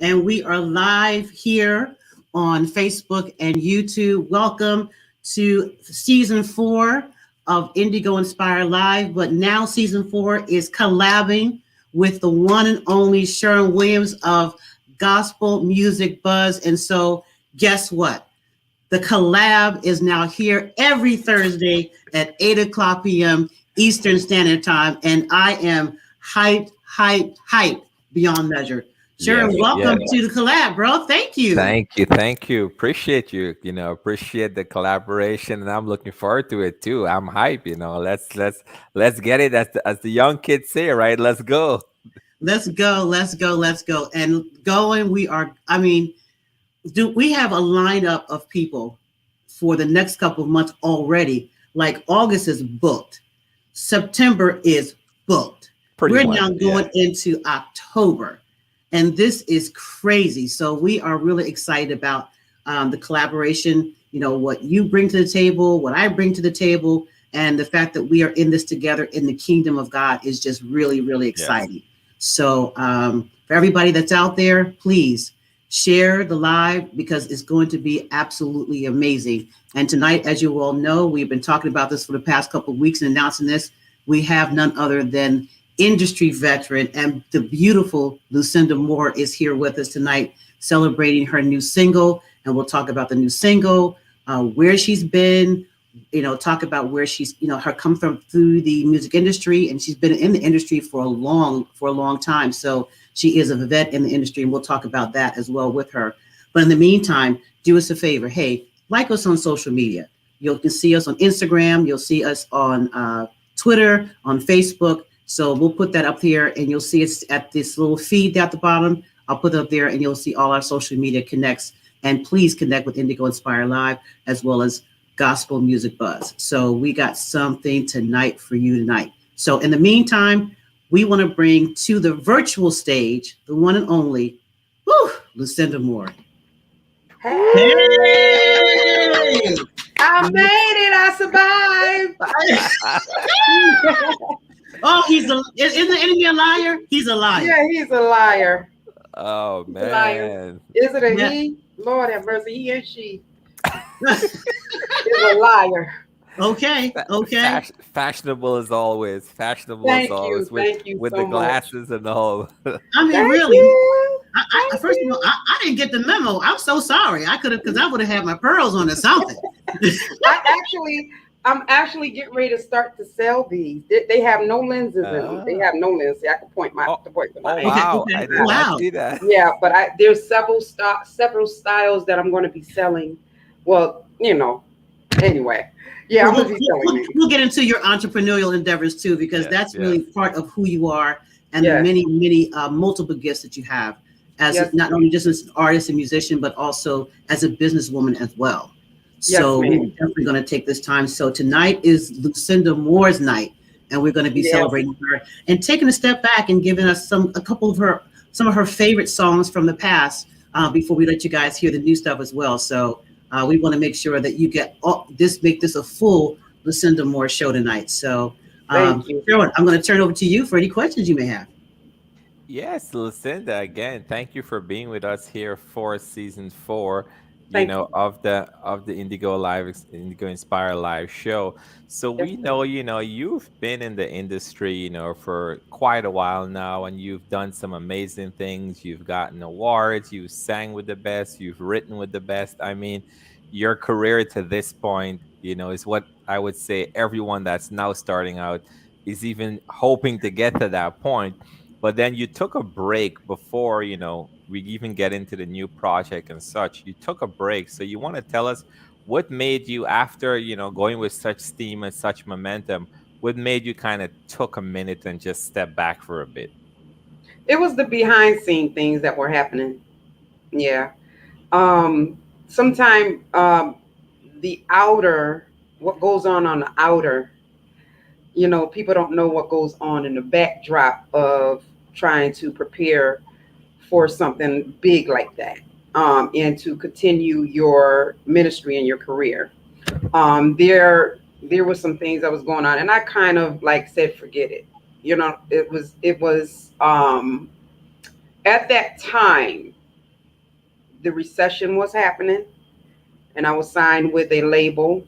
and we are live here on Facebook and YouTube. Welcome to season 4 of Indigo Inspire Live, but now season 4 is collabing with the one and only Sharon Williams of Gospel Music Buzz. And so, guess what? The collab is now here every Thursday at 8 o'clock p.m. Eastern Standard Time. And I am hyped beyond measure. Sharon, welcome to the collab, bro. Thank you. Thank you. Appreciate you. Appreciate the collaboration, and I'm looking forward to it too. I'm hype. Let's get it, as the young kids say, right? Let's go. Let's go. And going, we have a lineup of people for the next couple of months already. Like August is booked. September is booked. We're now going into October. And this is crazy. So we are really excited about the collaboration, what you bring to the table, what I bring to the table, and the fact that we are in this together in the kingdom of God is just really, really exciting. Yes. So for everybody that's out there, please share the live because it's going to be absolutely amazing. And tonight, as you all know, we've been talking about this for the past couple of weeks and announcing this. We have none other than industry veteran and the beautiful Lucinda Moore is here with us tonight, celebrating her new single. And we'll talk about the new single, where she's been, talk about where she's, her come from through the music industry. And she's been in the industry for a long time. So she is a vet in the industry, and we'll talk about that as well with her. But in the meantime, do us a favor. Hey, like us on social media. You can see us on Instagram. You'll see us on Twitter, on Facebook. So we'll put that up here, and you'll see it's at this little feed at the bottom. I'll put it up there, and you'll see all our social media connects. And please connect with Indigo Inspire Live as well as Gospel Music Buzz. So we got something tonight for you tonight. So in the meantime, we want to bring to the virtual stage the one and only Lucinda Moore. Hey! I made it. I survived. Oh, isn't the enemy a liar? He's a liar. Yeah, he's a liar. Oh, man. Is it a he? Lord have mercy, he and she. Is a liar. Okay. Fashionable as always. Thank you with so the glasses much. And all. I mean, really. First of all, I didn't get the memo. I'm so sorry. I could have, because I would have had my pearls on or something. I'm actually getting ready to start to sell these. They have no lenses in them. They have no lenses. I can point my wow. Okay. I did not see that. Yeah, but there's several styles that I'm going to be selling. Well, anyway. Yeah, I'm going to be selling these. We'll get into your entrepreneurial endeavors too, because that's really part of who you are and the many multiple gifts that you have as not only just as an artist and musician, but also as a businesswoman as well. So we're definitely going to take this time. So tonight is Lucinda Moore's night, and we're going to be celebrating her and taking a step back and giving us some of her favorite songs from the past before we let you guys hear the new stuff as well. So we want to make sure that you get make this a full Lucinda Moore show tonight. So Sharon, I'm going to turn it over to you for any questions you may have. Yes, Lucinda, again, thank you for being with us here for season 4. Of the Indigo Inspire Live show. So we know, you've been in the industry, for quite a while now, and you've done some amazing things. You've gotten awards, you've sang with the best, you've written with the best. I mean, your career to this point, is what I would say everyone that's now starting out is even hoping to get to that point. But then you took a break before, we even get into the new project and such. You took a break. So you want to tell us what made you, after, going with such steam and such momentum, what made you kind of took a minute and just step back for a bit? It was the behind scene things that were happening. Yeah. Sometimes the outer, what goes on the outer, people don't know what goes on in the backdrop of trying to prepare for something big like that, and to continue your ministry and your career. There were some things that was going on, and I kind of said, forget it. It was at that time, the recession was happening, and I was signed with a label,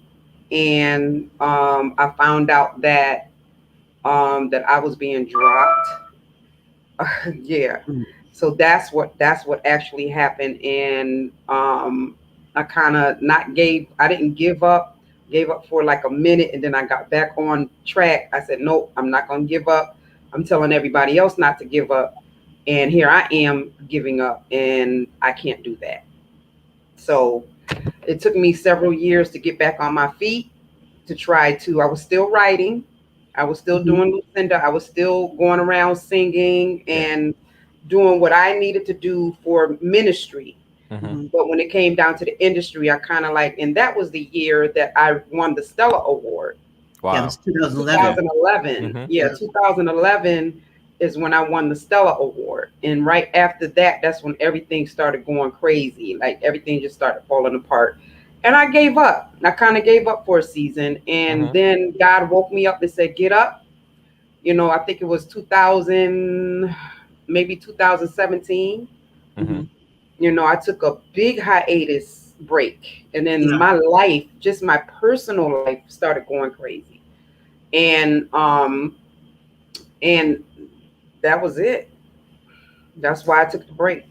and I found out that I was being dropped. Yeah. Mm. So that's what actually happened, and I kind of not gave. I didn't give up. Gave up for like a minute, and then I got back on track. I said, nope, I'm not gonna give up. I'm telling everybody else not to give up, and here I am giving up, and I can't do that. So it took me several years to get back on my feet to try to. I was still writing. I was still Mhm. doing Lucinda. I was still going around singing Yeah. and doing what I needed to do for ministry. Mm-hmm. Mhm. But when it came down to the industry, I kind of like, and that was the year that I won the Stella Award. Yeah, it was Wow. 2011. Yeah. 2011. Mm-hmm. Yeah, Yeah. 2011 is when I won the Stella Award. And right after that, that's when everything started going crazy. Like everything just started falling apart. And I gave up. I kind of gave up for a season. And Mm-hmm. then God woke me up and said, get up. I think it was 2000, maybe 2017. Mm-hmm. Mhm. I took a big hiatus break. And then Yeah. my life, just my personal life, started going crazy. And that was it. That's why I took the break.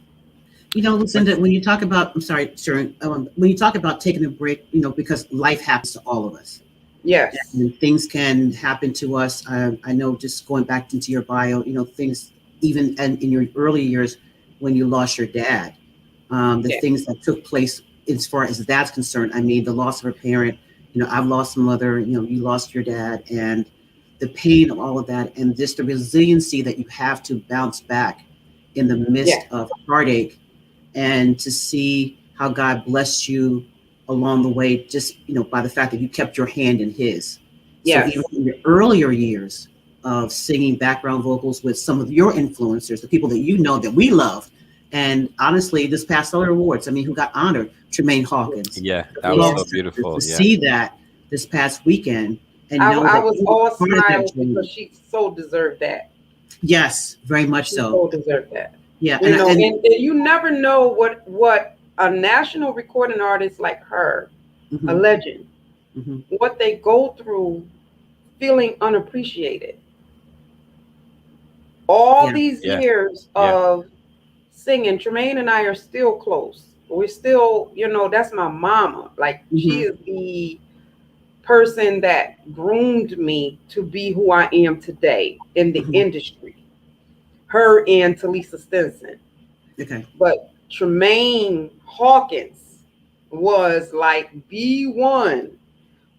But Lucinda, when you talk about, I'm sorry, Sharon, when you talk about taking a break, because life happens to all of us. Yes. And things can happen to us. I know, just going back into your bio, things even in your early years when you lost your dad, the Yeah. things that took place as far as that's concerned. I mean, the loss of a parent. I've lost a mother. You lost your dad, and the pain of all of that, and just the resiliency that you have to bounce back in the Yeah. midst of heartache, and to see how God blessed you along the way, just by the fact that you kept your hand in His. So even Yes. in your earlier years of singing background vocals with some of your influencers, the people that that we love, and honestly, this past other awards, I mean, who got honored? Tremaine Hawkins. yeah, that was Yeah. so To beautiful. Yeah. see that this past weekend and I, know I that was you all were part of that smiles because journey. she so deserved that. Yes, very much She so. so deserved that. Yeah, And you never know what a national recording artist like her, a mhm, legend, mhm, what they go through feeling unappreciated. All yeah, these Yeah. years Yeah. of singing, Tremaine and I are still close. We're still, that's my mama. Like she mhm, is the person that groomed me to be who I am today in the mhm. industry. Her and Talisa Stinson. Okay. But Tremaine Hawkins was like the one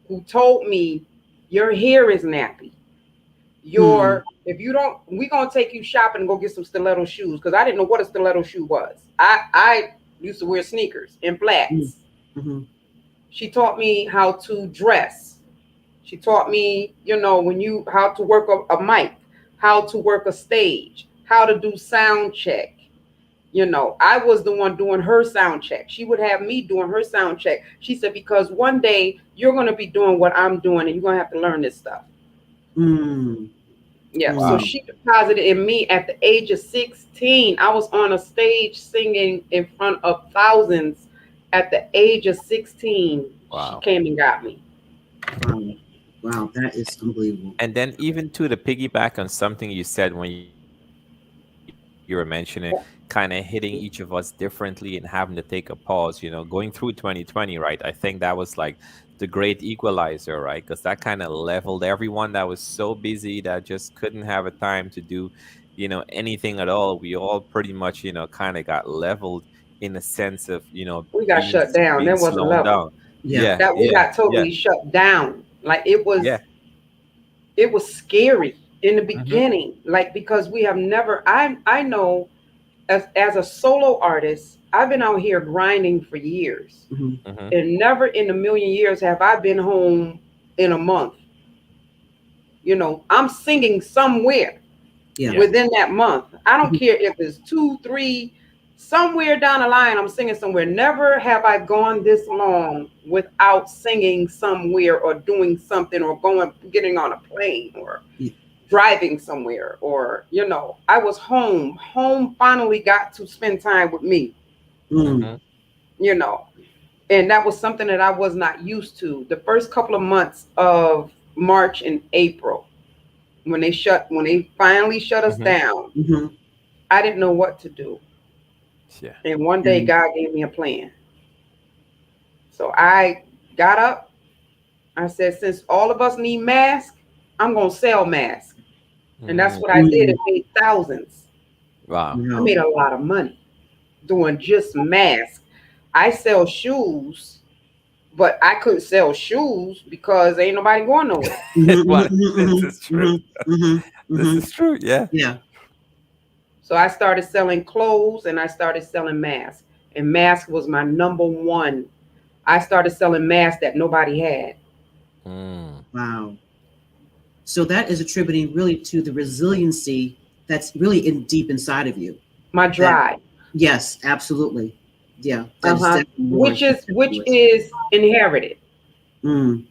who told me your hair is nappy. Hmm. If you don't, we gonna take you shopping and go get some stiletto shoes because I didn't know what a stiletto shoe was. I used to wear sneakers and Mm, flats. mhm, She taught me how to dress. She taught me, how to work a mic, how to work a stage, how to do sound check. I was the one doing her sound check. She would have me doing her sound check. She said, because one day you're going to be doing what I'm doing and you're going to have to learn this stuff. mm, Yeah. So Wow. mm. she deposited in me at the age of 16. I was on a stage singing in front of thousands at the age of 16. She Wow. came and got me. Wow. Wow, that is unbelievable. And then even to the piggyback on something you said when you were mentioning, kind of hitting each of us differently and having to take a pause, going through 2020, right? I think that was like the great equalizer, right? Because that kind of leveled everyone that was so busy that just couldn't have a time to do, anything at all. We all pretty much, kind of got leveled in a sense of, We got being shut down. There slowed was a down. level Yeah, Yeah. that we yeah, got yeah, totally shut down. Like yeah. it was scary in the Mm-hmm. beginning, like because we have never. I know as a solo artist, I've been out here grinding for years, Hmm. Mm-hmm. and never in a million years have I been home in a month. I'm singing somewhere Yeah. Yeah. within that month. I don't Mhm. care if it's two, three, somewhere down the line, I'm singing somewhere. Never have I gone this long without singing somewhere or doing something or getting on a plane or Yeah. driving somewhere or, I was home. Home finally got to spend time with me. Mm. Mm-hmm. you know, and that was something that I was not used to. The first couple of months of March and April, when they finally shut us Mm-hmm. down, Mm-hmm. I didn't know what to do. Yeah. And one day God gave me a plan. So I got up. I said, since all of us need masks, I'm gonna sell masks. And that's what I did. Mm-hmm. It made thousands. Wow. I No. made a lot of money doing just masks. I sell shoes, but I couldn't sell shoes because ain't nobody going nowhere. Mm-hmm. Well, this Mm-hmm. is true. Mm-hmm. Mm-hmm. This Mm-hmm. is true. Yeah. Yeah. So I started selling clothes and I started selling masks. And mask was my number one. I started selling masks that nobody had. Mm. Wow. So that is attributing really to the resiliency that's really in deep inside of you. My That drive. yes, absolutely. Yeah, that is Uh-huh. definitely more Which to it. is inherited. Mm.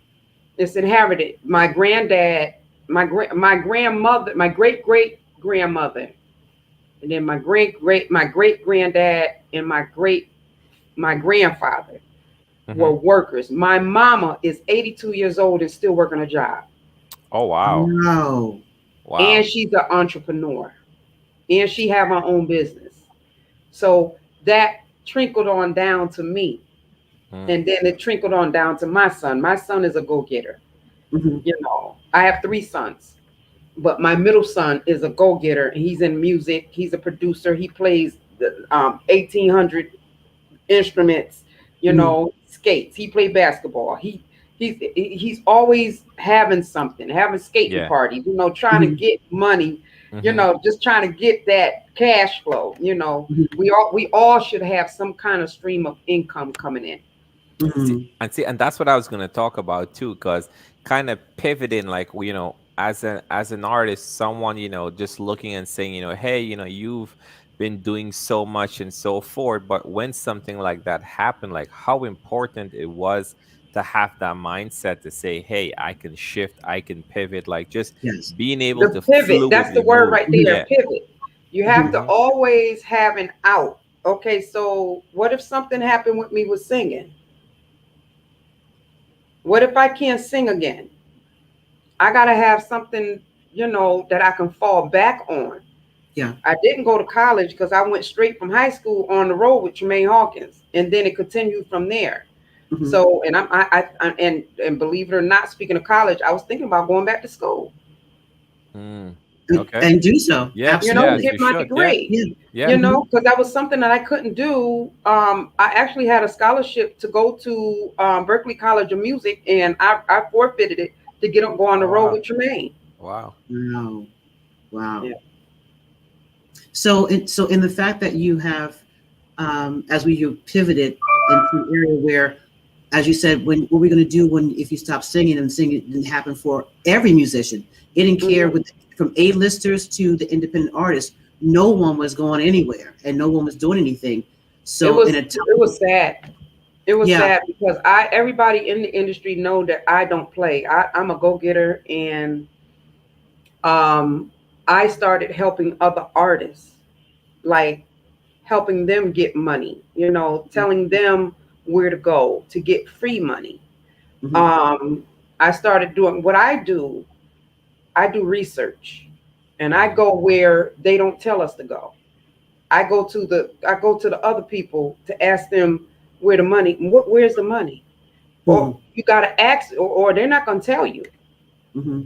It's inherited. My granddad, my grandmother, my great great grandmother, and then my great granddad and my grandfather Mm-hmm. were workers. My mama is 82 years old and still working a job. Oh wow. Wow. And Wow. she's an entrepreneur. And she have her own business. So that trickled on down to me. Mm. And then it trickled on down to my son. My son is a go-getter. Mm-hmm. You know, I have three sons, but my middle son is a go-getter. He's in music. He's a producer. He plays the 1800 instruments. You Mm-hmm. know, skates. He played basketball. He's always having something, having skating Yeah. parties. You know, trying to Mm-hmm. get money. You Mm-hmm. know, just trying to get that cash flow. You know, we all should have some kind of stream of income coming in. See, Mm-hmm. and that's what I was gonna talk about too, because kind of pivoting, like as an artist, someone just looking and saying, hey, you've been doing so much and so forth, but when something like that happened, like how important it was to have that mindset to say, hey, I can shift, I can pivot, like just Yes. being able The to pivot, that's the fluidly word move. right Mm-hmm. there, Yeah. pivot. You have Mm-hmm. to Mm-hmm. always have an out. Okay, so what if something happened with me with singing? What if I can't sing again? I got to have something, that I can fall back on. Yeah. I didn't go to college because I went straight from high school on the road with Tremaine Hawkins, and then it continued from there. Mm-hmm. So, and and believe it or not, speaking of college, I was thinking about going back to school, Mm. And, Okay. and do so. Yeah. Yeah. to Absolutely. get You my should. Yeah. degree. Yeah. Yeah. Mm-hmm. Because that was something that I couldn't do. I actually had a scholarship to go to Berkeley College of Music, and I forfeited it to go on the Oh road wow. with Tremaine. Wow. Wow. Wow. Yeah. So in the fact that you have, as you pivoted into an area where, as you said, when what we're going to do when if you stop singing, and singing didn't happen for every musician. It didn't care Mhm. with from A-listers to the independent artists. No one was going anywhere, and no one was doing anything. It So in was a it time, was sad. It was yeah. sad because I everybody in the industry know that I don't play. I'm a go getter, and um, I started helping other artists, like helping them get money. Telling them where to go to get free money. Mm-hmm. Um, I started doing what I do. I do research, and I Mm-hmm. go where they don't tell us to go. I go to the other people to ask them where the money. Where's the money? Or Mm-hmm. you got to ask, or they're not going to tell you. Mm-hmm.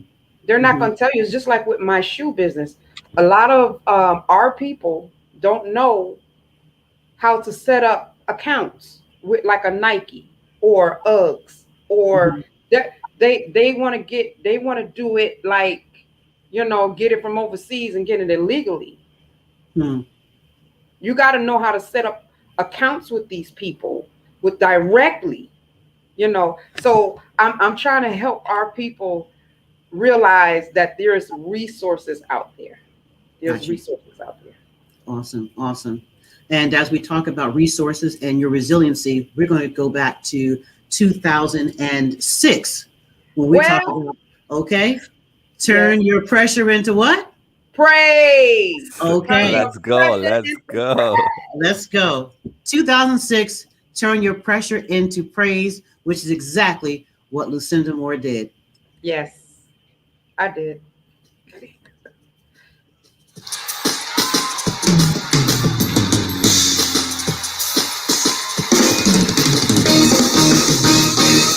They're not Mm-hmm. going to tell you. It's just like with my shoe business. A lot of our people don't know how to set up accounts with like a Nike or Uggs, or Mm-hmm. that they want to do it like, get it from overseas and get it illegally. Mm-hmm. You got to know how to set up accounts with these people with directly, So I'm trying to help our people realize that there's resources out there. There's Gotcha. resources out there. Awesome. Awesome. And as we talk about resources and your resiliency, we're going to go back to 2006 when we talk Well, about, okay, yes, turn your pressure into what? praise. Turn Okay, your Let's go. pressure Let's into go. praise. let's go. 2006, Turn your pressure into praise, which is exactly what Lucinda Moore did. Yes, I did.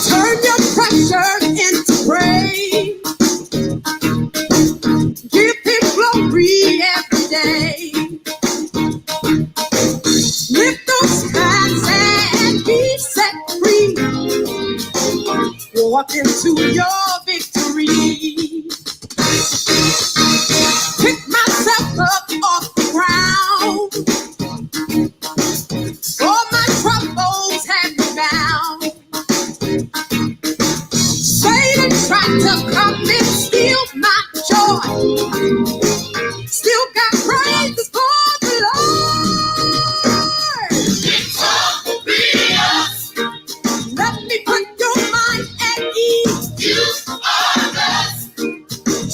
Turn your pressure into praise. Give him glory every day. Lift those hands and be set free. Walk into your victory. Pick myself up off the ground. All my troubles had me bound. Satan tried to come and steal my joy. Still got praises for the Lord. Victorious. Let me put your mind at ease. You are blessed.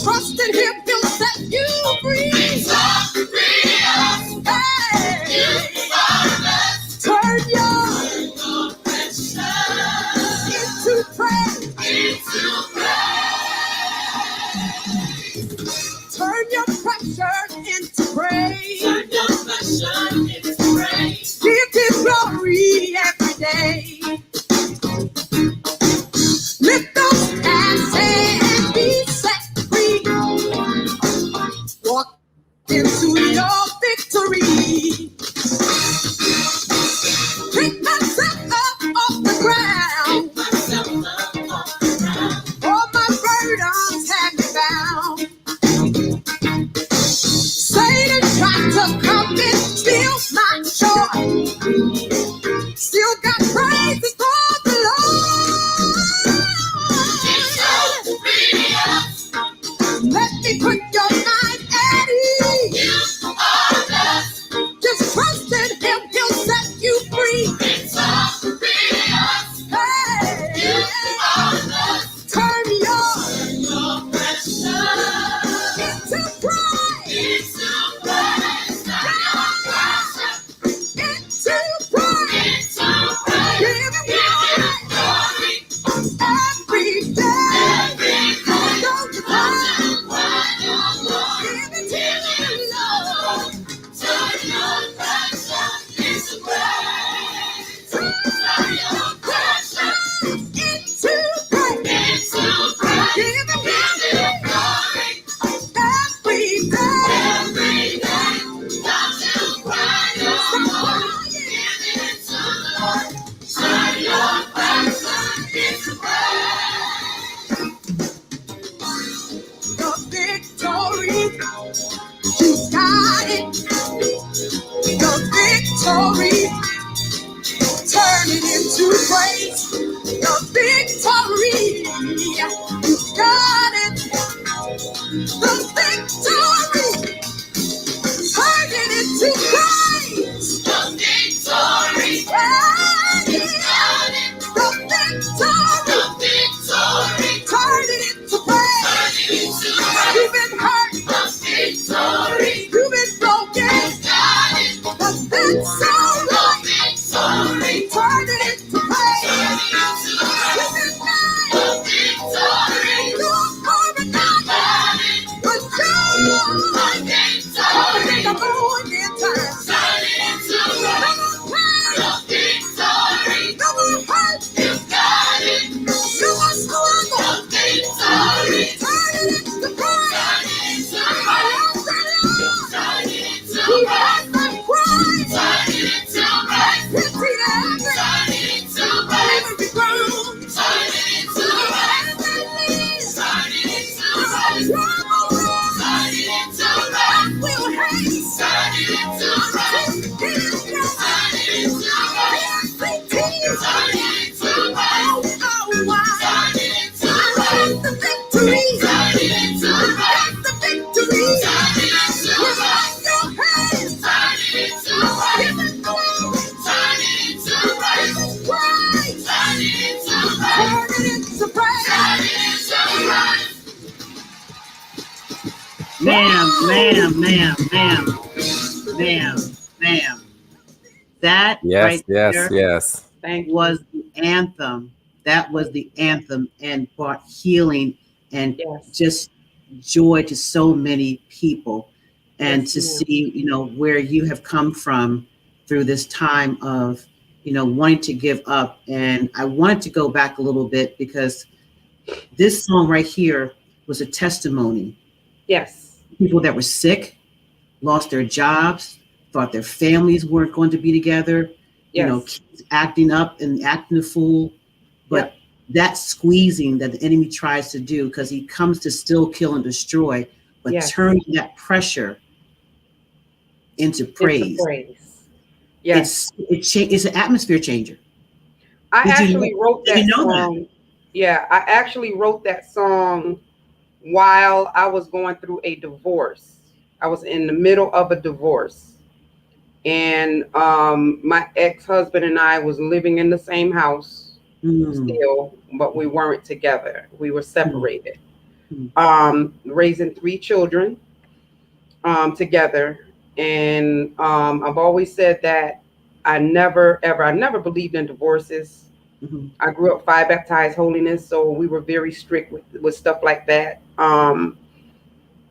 Trust in Him, He'll set you free. Victorious. Hey. You are blessed. Turn your into praise. Into praise. Turn your pressure into praise. Turn your pressure into praise. Give Him glory every day. Lift those hands and be set free. Walk into your victory. Pick myself up off the ground. All my burdens had me bound. Satan tried to come and steal my joy. Still got praises for the Lord. Let me put your mind at ease. You are blessed. Just trust in Him, He'll set you free. Hey. You are blessed. Turn your pressure into praise. Into praise. Into praise. Give Him glory every day. Don't you cry. Give it to the Lord. Turn your pressure into praise. Turn your pressure into praise. Give Him glory every day. Don't you cry no more. Give it to the Lord. Turn your pressure into praise. The victory, you got it. The victory, turn it into praise. The victory, you got it. The victory, turn it into praise. The victory, yeah, you got it. The victory, turn it into praise. You've been hurt. The victory, you've been broken. But that's all right. Turn it into praise. You've been mad. You're overnight. But you're in the morning time. No more pain. No more hurt. No more struggle. Turn it into praise. I love the Lord. He has my cries. Pity every groan. Ma'am. That Yes, right yes, there, yes. Thank you. was the anthem. That was the anthem and brought healing and Yes. just joy to so many people. And Yes, to ma'am. see, where you have come from through this time of, wanting to give up. And I wanted to go back a little bit because this song right here was a testimony. Yes. People that were sick, lost their jobs, thought their families weren't going to be together, Yes. kids acting up and acting a fool. But Yep. that squeezing that the enemy tries to do, because he comes to still kill and destroy, but Yes. turning that pressure into Into praise. praise. Yes. It's an atmosphere changer. I Did you actually wrote did you that know that? song. Yeah, I actually wrote that song while I was going through a divorce. I was in the middle of a divorce. And my ex-husband and I was living in the same house Mm, still, but we weren't together. We were mm, separated. mm, Raising three children together. And I've always said that I never believed in divorces. mhm, I grew up Phi Baptized Holiness, so we were very strict with stuff like that.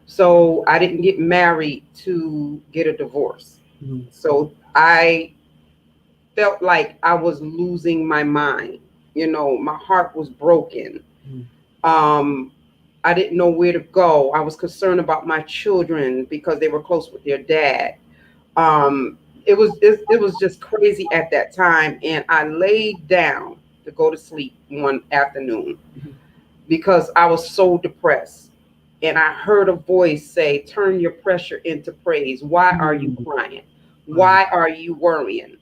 So I didn't get married to get a divorce. mhm, So I felt like I was losing my mind. My heart was broken. mhm, Um, I didn't know where to go. I was concerned about my children because they were close with their dad. Um, it was just crazy at that time, and I laid down to go to sleep one afternoon mhm, because I was so depressed. And I heard a voice say, "Turn your pressure into praise. Why are you mm. crying? Wow. Why are you worrying?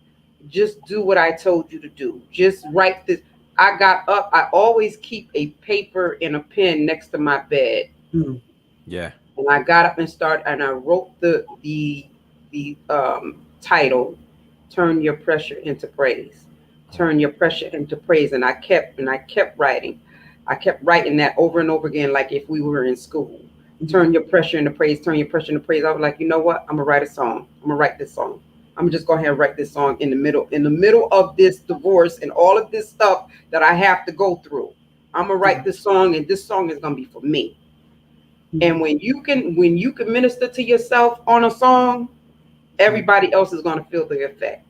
Just do what I told you to do. Just write this." I got up. I always keep a paper and a pen next to my bed. Mm, Yeah. And I got up and started, and I wrote the title, "Turn Your Pressure into Praise." Turn your pressure into praise. And I kept writing. I kept writing that over and over again, like if we were in school. mhm. Turn your pressure into praise. Turn your pressure into praise. I was like, you know what? I'm gonna write a song. I'm gonna write this song. I'm just go ahead and write this song in the middle of this divorce and all of this stuff that I have to go through. I'm gonna Yeah. write this song, and this song is gonna be for me. Mhm. And when you can minister to yourself on a song, Right. everybody else is going to feel the effect.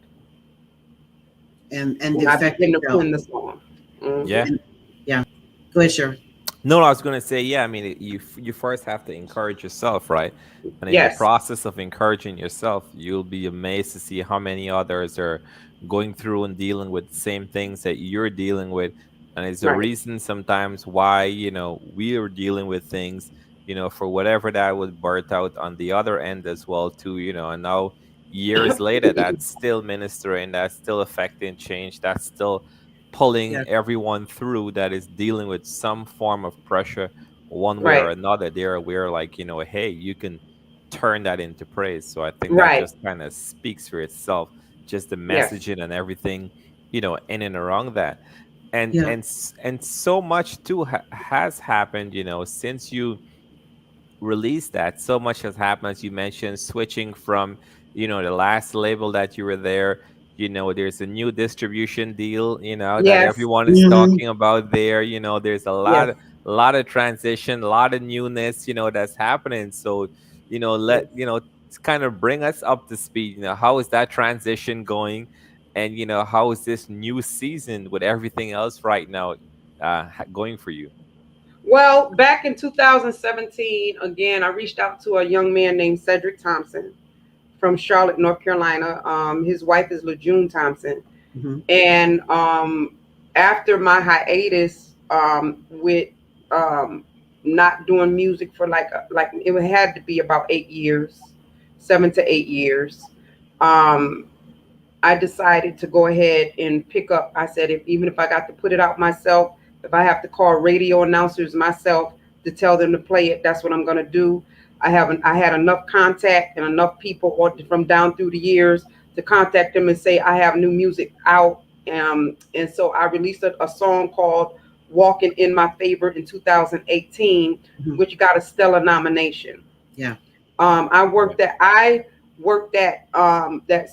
And the And I effect begin to itself. pen the song. Hmm. Yeah. And yeah. Go ahead, sure. No, I was gonna say, yeah. I mean, you first have to encourage yourself, right? And in the Yes. process of encouraging yourself, you'll be amazed to see how many others are going through and dealing with the same things that you're dealing with. And it's the Right. reason sometimes why we are dealing with things, for whatever that was birthed out on the other end as well too. And now years later, that's still ministering, that's still affecting change, that's still pulling Yeah. everyone through that is dealing with some form of pressure one way or Right. another. They're aware, like, hey, you can turn that into praise. So I think that Right. just kind of speaks for itself, just the Yes. messaging and everything, in and around that. and Yeah. and and so much too has happened, since you release that. So much has happened, as you mentioned, switching from the last label that you were there. There's a new distribution deal, that Yes. everyone is Hmm. talking about there. There's a Yes. lot of transition, a lot of newness, that's happening. So let Yes. to kind of bring us up to speed. How is that transition going, and how is this new season with everything else right now going for you? Well, back in 2017, again, I reached out to a young man named Cedric Thompson from Charlotte, North Carolina. His wife is LaJune Thompson. Hmm. And after my hiatus with um, not doing music for like it had to be about 8 years, 7 to 8 years. Um, I decided to go ahead and pick up. I said, even if I got to put it out myself, if I have to call radio announcers myself to tell them to play it, that's what I'm going to do. I had enough contact and enough people from down through the years to contact them and say I have new music out. And so I released a song called "Walking in My Favor" in 2018, Hmm. which got a stellar nomination. Yeah. I worked that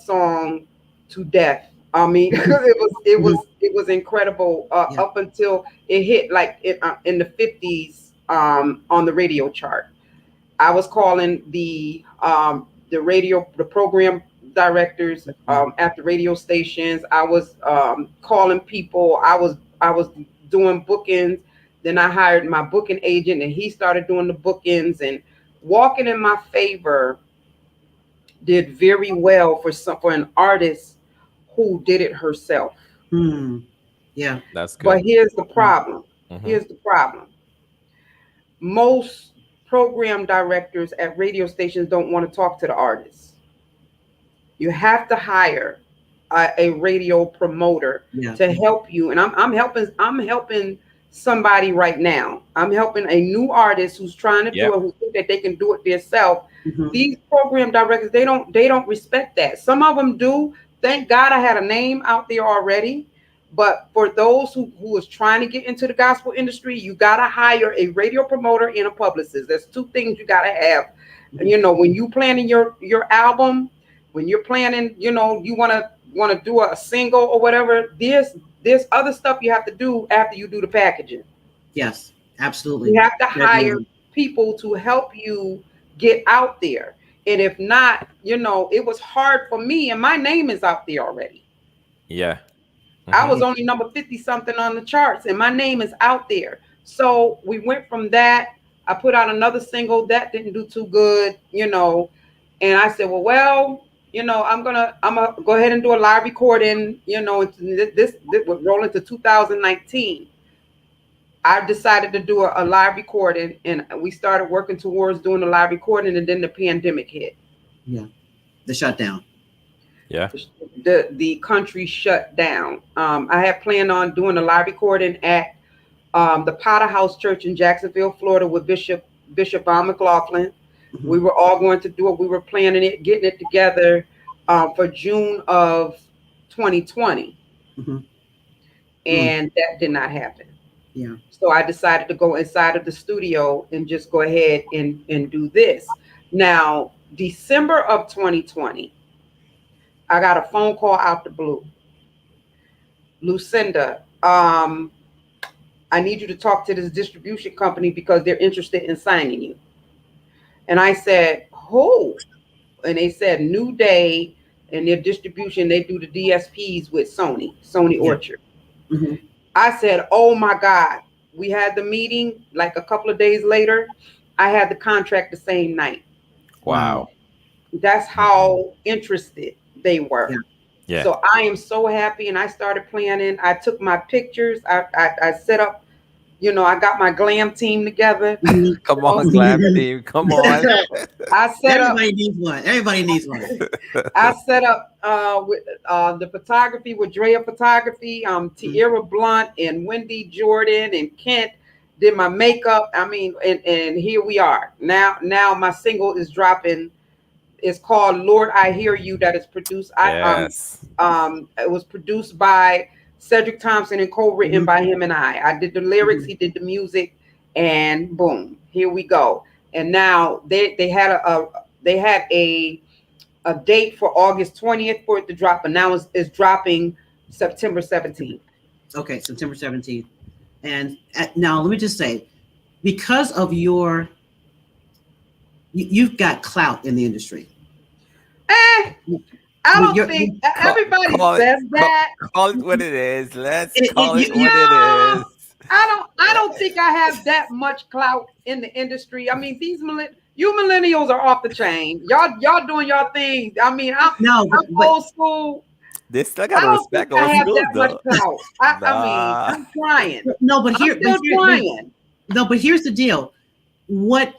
song to death. I mean, it was incredible up until it hit like in the 50s on the radio chart. I was calling the program directors at the radio stations. I was calling people. I was doing bookings. Then I hired my booking agent, and he started doing the bookings. And Walking in My Favor did very well for an artist who did it herself. Yeah, that's good. But here's the problem. Here's the problem. Most program directors at radio stations don't want to talk to the artists. You have to hire a radio promoter to help you. And I'm helping somebody right now. I'm helping a new artist who's trying to do it, who think that they can do it themselves. These program directors, they don't respect that. Some of them do. Thank God I had a name out there already. But for those who is trying to get into the gospel industry, you got to hire a radio promoter and a publicist. There's two things you got to have. When you planning your album, when you're planning, you want to do a single or whatever, there's other stuff you have to do after you do the packaging. Yes, absolutely. You have to hire people to help you get out there. And if not, it was hard for me, and my name is out there already. Yeah. I was only number 50 something on the charts, and my name is out there. So we went from that. I put out another single that didn't do too good, and I said, well, I'm gonna go ahead and do a live recording. This would roll into 2019. I decided to do a live recording, and we started working towards doing a live recording, and then the pandemic hit. Yeah, the shutdown. Yeah. The country shut down. I had planned on doing a live recording at the Potter House Church in Jacksonville, Florida, with Bishop Von McLaughlin. We were all going to do it. We were planning it, getting it together for June of 2020. And that did not happen. Yeah. So I decided to go inside of the studio and just go ahead and do this. Now, December of 2020, I got a phone call out the blue. Lucinda, I need you to talk to this distribution company because they're interested in signing you. And I said, who? And they said, New Day, and their distribution, they do the DSPs with Sony Orchard. I said, oh my God. We had the meeting like a couple of days later. I had the contract the same night. Wow. That's how interested they were. Yeah. So I am so happy, and I started planning. I took my pictures. I set up, I got my glam team together. Come on, glam team. Come on. Everybody needs one. Everybody needs one. I set up with the photography with Drea Photography, Tierra Blunt and Wendy Jordan and Kent did my makeup. I mean, and here we are. Now my single is dropping. It's called Lord, I Hear You. That is produced. Yes. It was produced by Cedric Thompson and co-written by him and I. I did the lyrics, he did the music, and boom, here we go. And now they had a date for August 20th for it to drop, but now it's dropping September 17th. Okay, September 17th. And now let me just say, because of you've got clout in the industry. I don't think everybody says that. Call it what it is. Let's call it what it is. I don't think I have that much clout in the industry. I mean, you millennials are off the chain. Y'all doing your thing. I mean, I'm old school. They still got to respect old school, though. I mean, I'm trying. No, but trying. No, but here's the deal. What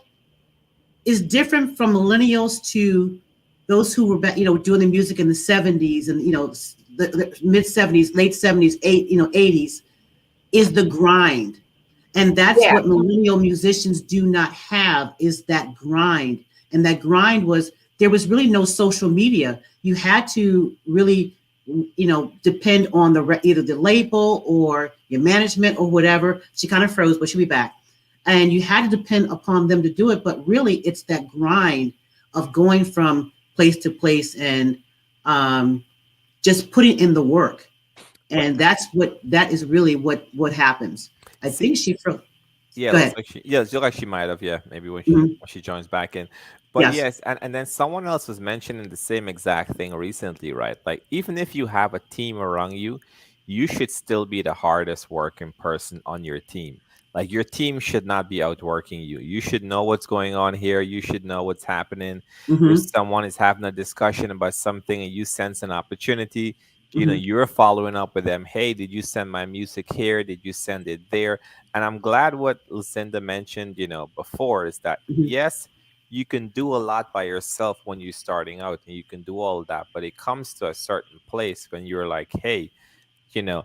is different from millennials to those who were doing the music in the 70s and the mid 70s, late 70s, 80s is the grind. And that's what millennial musicians do not have, is that grind. And that grind there was really no social media. You had to really depend on either the label or your management or whatever. She kind of froze, but she'll be back. And you had to depend upon them to do it. But really, it's that grind of going from place to place and just putting in the work. And that is really what happens. I think See, she from yeah, go looks ahead. like she looks like she might have, yeah, maybe Mhm. when she joins back in. But Yes. yes, and then someone else was mentioning the same exact thing recently, right? Like even if you have a team around you, you should still be the hardest working person on your team. Like your team should not be outworking you. You should know what's going on here. You should know what's happening. If Hmm. someone is having a discussion about something and you sense an opportunity, Hmm. you're following up with them. Hey, did you send my music here? Did you send it there? And I'm glad what Lucinda mentioned, before is that Hmm. yes, you can do a lot by yourself when you're starting out and you can do all of that, but it comes to a certain place when you're like, hey, you know,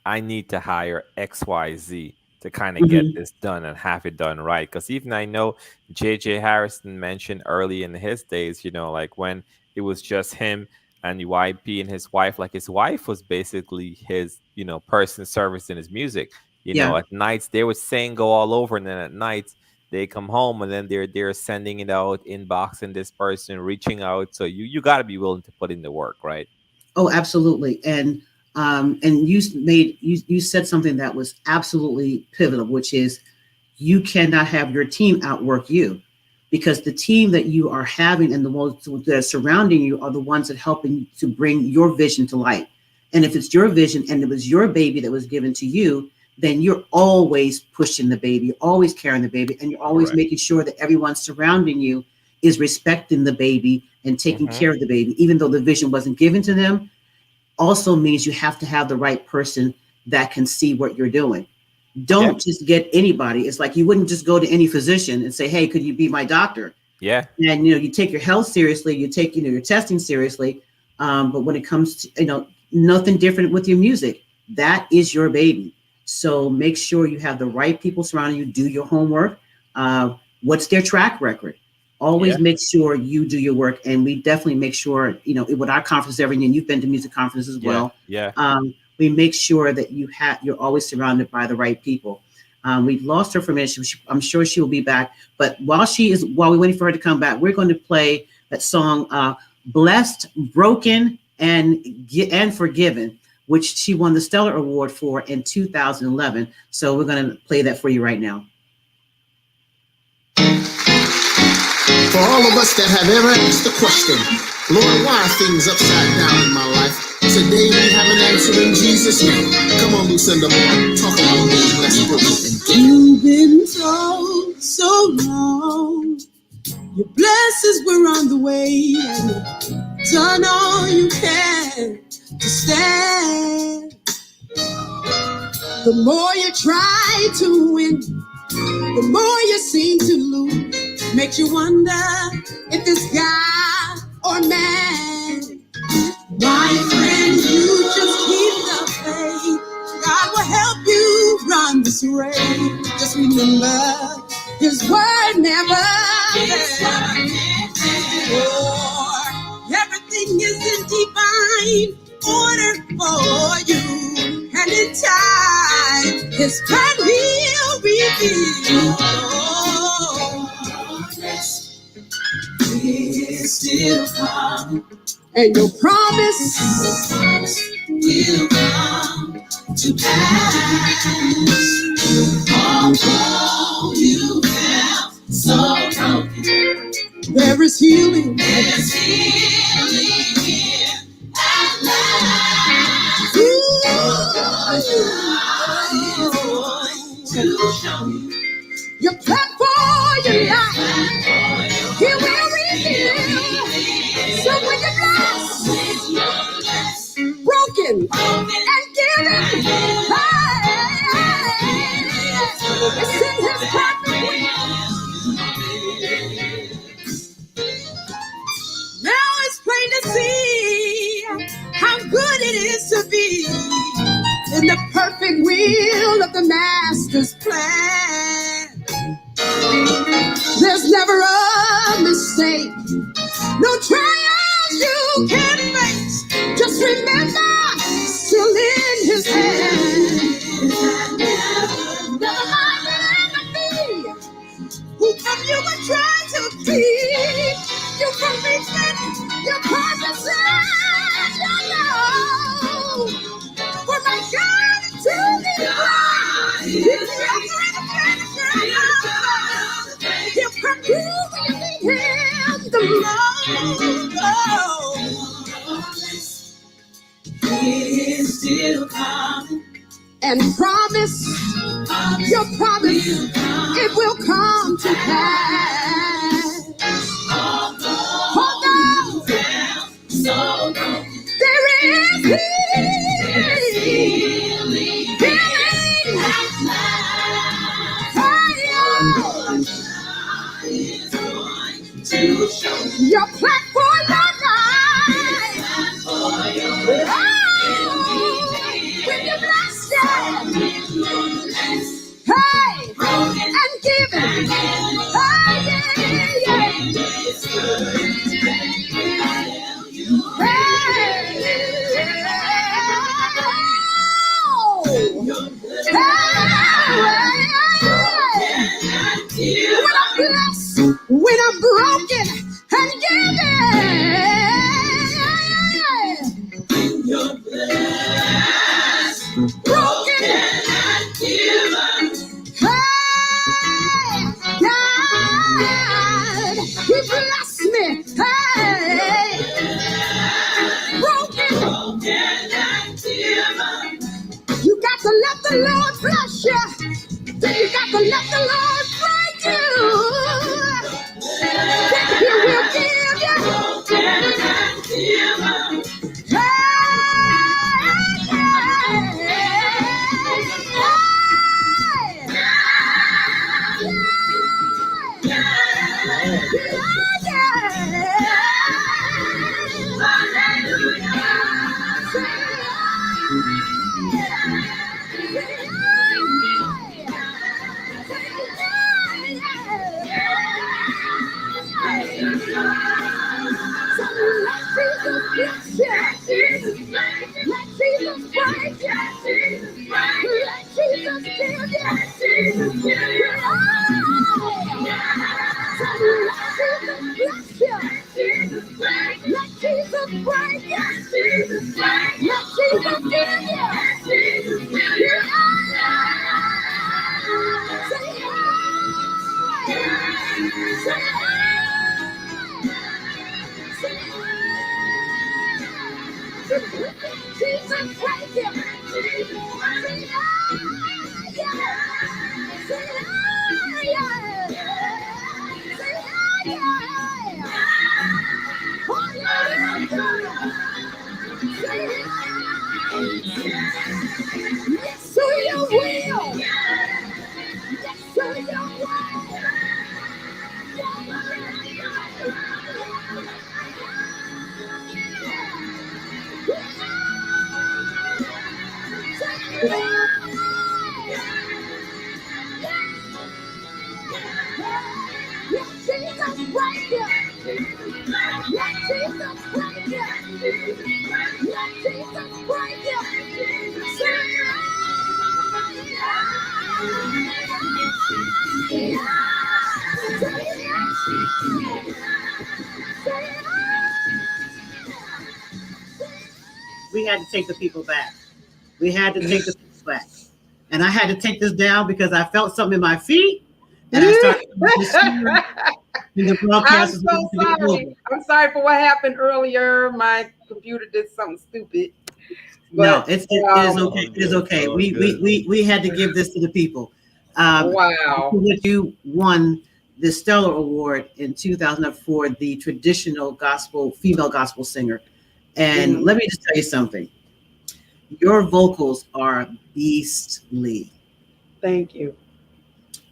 I need to hire XYZ to kind of get Hmm. this done and have it done right. Because even I know JJ Harrison mentioned early in his days, like when it was just him and YP and his wife, like his wife was basically his, person service in his music. Yeah. At nights they would sing, go all over, and then at nights they come home and then they're sending it out, inboxing this person, reaching out. So you got to be willing to put in the work, right? Oh, absolutely. And you said something that was absolutely pivotal, which is you cannot have your team outwork you, because the team that you are having and the ones that are surrounding you are the ones that helping to bring your vision to light. And if it's your vision and it was your baby that was given to you, then you're always pushing the baby, you're always carrying the baby, and you're always Correct. making sure that everyone surrounding you is respecting the baby and taking Hmm. care of the baby, even though the vision wasn't given to them. Also means you have to have the right person that can see what you're doing. Yeah. Don't just get anybody. It's like you wouldn't just go to any physician and say, "Hey, could you be my doctor?" Yeah. And you take your health seriously, you take your testing seriously. But when it comes to nothing different with your music, that is your baby. So make sure you have the right people surrounding you. Do your homework. What's their track record? Always Yeah. make sure you do your work, and we definitely make sure with our conference every year. And you've been to music conferences as Yeah. well. Yeah. We make sure that you're always surrounded by the right people. We've lost her from it. I'm sure she will be back. But while we're waiting for her to come back, we're going to play that song, "Blessed, Broken, and Forgiven," which she won the Stellar Award for in 2011. So we're going to play that for you right now. For all of us that have ever asked the question, Lord, why are things upside down in my life? Today we have an answer in Jesus' name. Come on, Lucinda, talk about being blessed, broken, and forgiven. You've been told so long your blessings were on the way, and you've done all you can to stand. The more you try to win, the more you seem to lose. Makes you wonder if it's God or man. My friend, you just keep the faith. God will help you run this race. Just remember, His word never fails. For everything is in divine order for you, and in time, His plan will reveal. Is still come, and your promise will come to pass. Although you have so broken, there is healing. There's healing here at last. To show you your plan for your life. He will reveal. So when you're blessed, broken, and given, it's in His perfect will. Now it's plain to see how good it is to be in the perfect will of the Master's plan. There's never a mistake, no trials you can face. Just remember, still in His hand. Never mind the enemy who from you would try to keep you from reaching your purpose and your and promise your promise, it will come to pass. Although there is healing, your plan for your life. When you bless them, hey, and give it, hey, yeah. When I'm broken and given, broken and given, hey, God, He blessed me, hey, broken and given. You got to let the Lord bless you. Then you got to let the Lord break you. Then He will give you. We had to take the people back. We had to take the people back. And I had to take this down because I felt something in my feet. And I started the broadcast. I'm so sorry. I'm sorry for what happened earlier. My computer did something stupid. But, no, it is okay. It is okay. We had to give this to the people. Wow. You won the Stellar Award in 2004, the traditional gospel, female gospel singer. And let me just tell you something. Your vocals are beastly. Thank you.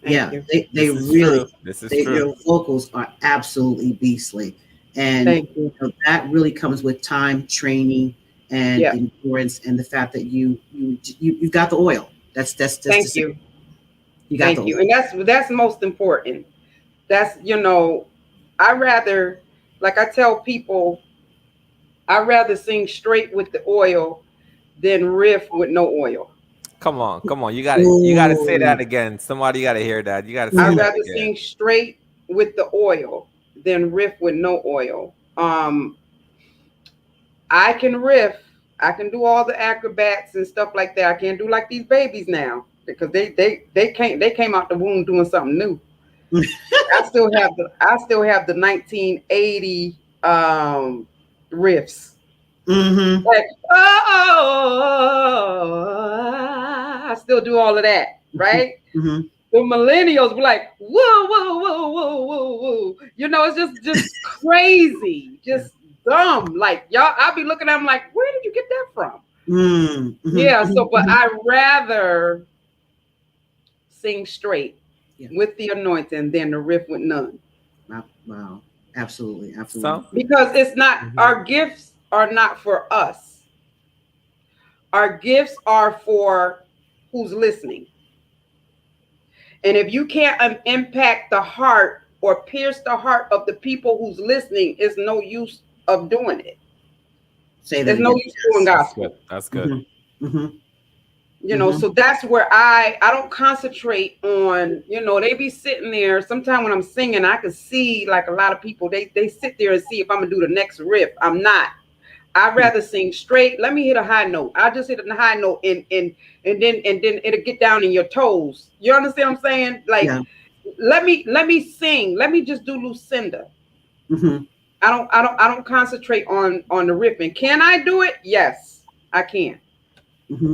They really, your vocals are absolutely beastly. And that really comes with time, training, and endurance, and the fact that you've got the oil. That's thank you. You got the oil. And that's most important. That's, I rather, like I tell people, I rather sing straight with the oil than riff with no oil. Come on. You gotta say that again. Somebody gotta hear that. You gotta say that again. I'd rather sing straight with the oil than riff with no oil. I can riff. I can do all the acrobats and stuff like that. I can't do like these babies now because they came out the womb doing something new. I still have the 1980 riffs. Mm-hmm. Like, oh, I still do all of that, right? Mm-hmm. The millennials be like, whoa, whoa, whoa, whoa, whoa, whoa. You know, it's just crazy, just dumb. Like y'all, I'll be looking at them like, where did you get that from? Mm-hmm. Yeah, so but Mm-hmm. I rather sing straight Yeah. with the anointing than the riff with none. Wow. Absolutely. Absolutely. So, Because it's not mhm. our gifts are not for us. Our gifts are for who's listening. And if you can't impact the heart or pierce the heart of the people who's listening, it's no use of doing it. Say that There's no again. use doing Yes. That's good. gospel. That's good. Mm-hmm. Mm-hmm. You know, Mm-hmm. so that's where I don't concentrate on, you know, they be sitting there. Sometimes when I'm singing, I can see like a lot of people, they sit there and see if I'm gonna do the next riff. I'm not. I'd rather sing straight. Let me hit a high note. I just hit a high note and then it'll get down in your toes. You understand what I'm saying? Like Yeah. let me sing. Let me just do Lucinda. Mm-hmm. I don't concentrate on the riffing. Can I do it? Yes, I can. Mm-hmm.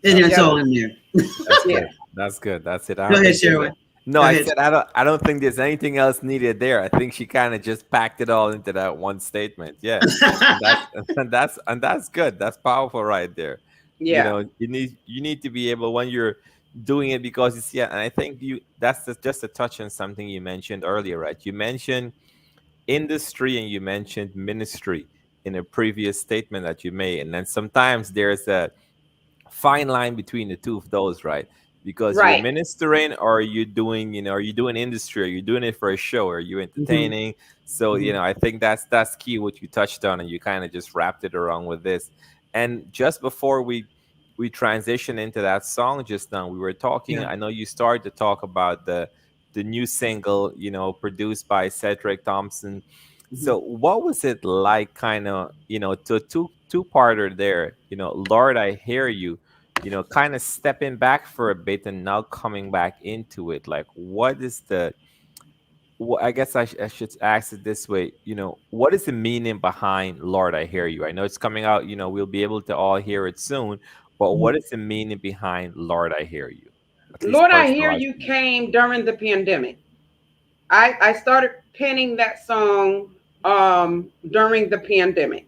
And That's it's Yeah, all in there. That's yeah, good. That's good. That's it. I Go don't ahead, think there's a Sherwin. no. Go I ahead. said I don't think there's anything else needed there. I think she kind of just packed it all into that one statement. Yeah, and that's and that's good. That's powerful right there. You yeah. know, you need to be able when you're doing it because it's yeah. And I think you that's just a touch on something you mentioned earlier, right? You mentioned industry and you mentioned ministry in a previous statement that you made, and then sometimes there's a fine line between the two of those, right? Because you're Right. ministering or you doing, are you doing industry? Are you doing it for a show? Are you Mm-hmm. entertaining? So, Mm-hmm. I think that's key what you touched on and you kind of just wrapped it around with this. And just before we transition into that song just now, we were talking, Yeah. I know you started to talk about the new single, produced by Cedric Thompson. Mm-hmm. So what was it like kind of, to two-parter there, Lord, I hear you, kind of stepping back for a bit and now coming back into it. Like what is I guess I should ask it this way, what is the meaning behind Lord, I hear you? I know it's coming out, we'll be able to all hear it soon, but Mm-hmm. what is the meaning behind Lord, I hear you? At least Lord, I hear personalized you to me. came during the pandemic. I started penning that song during the pandemic.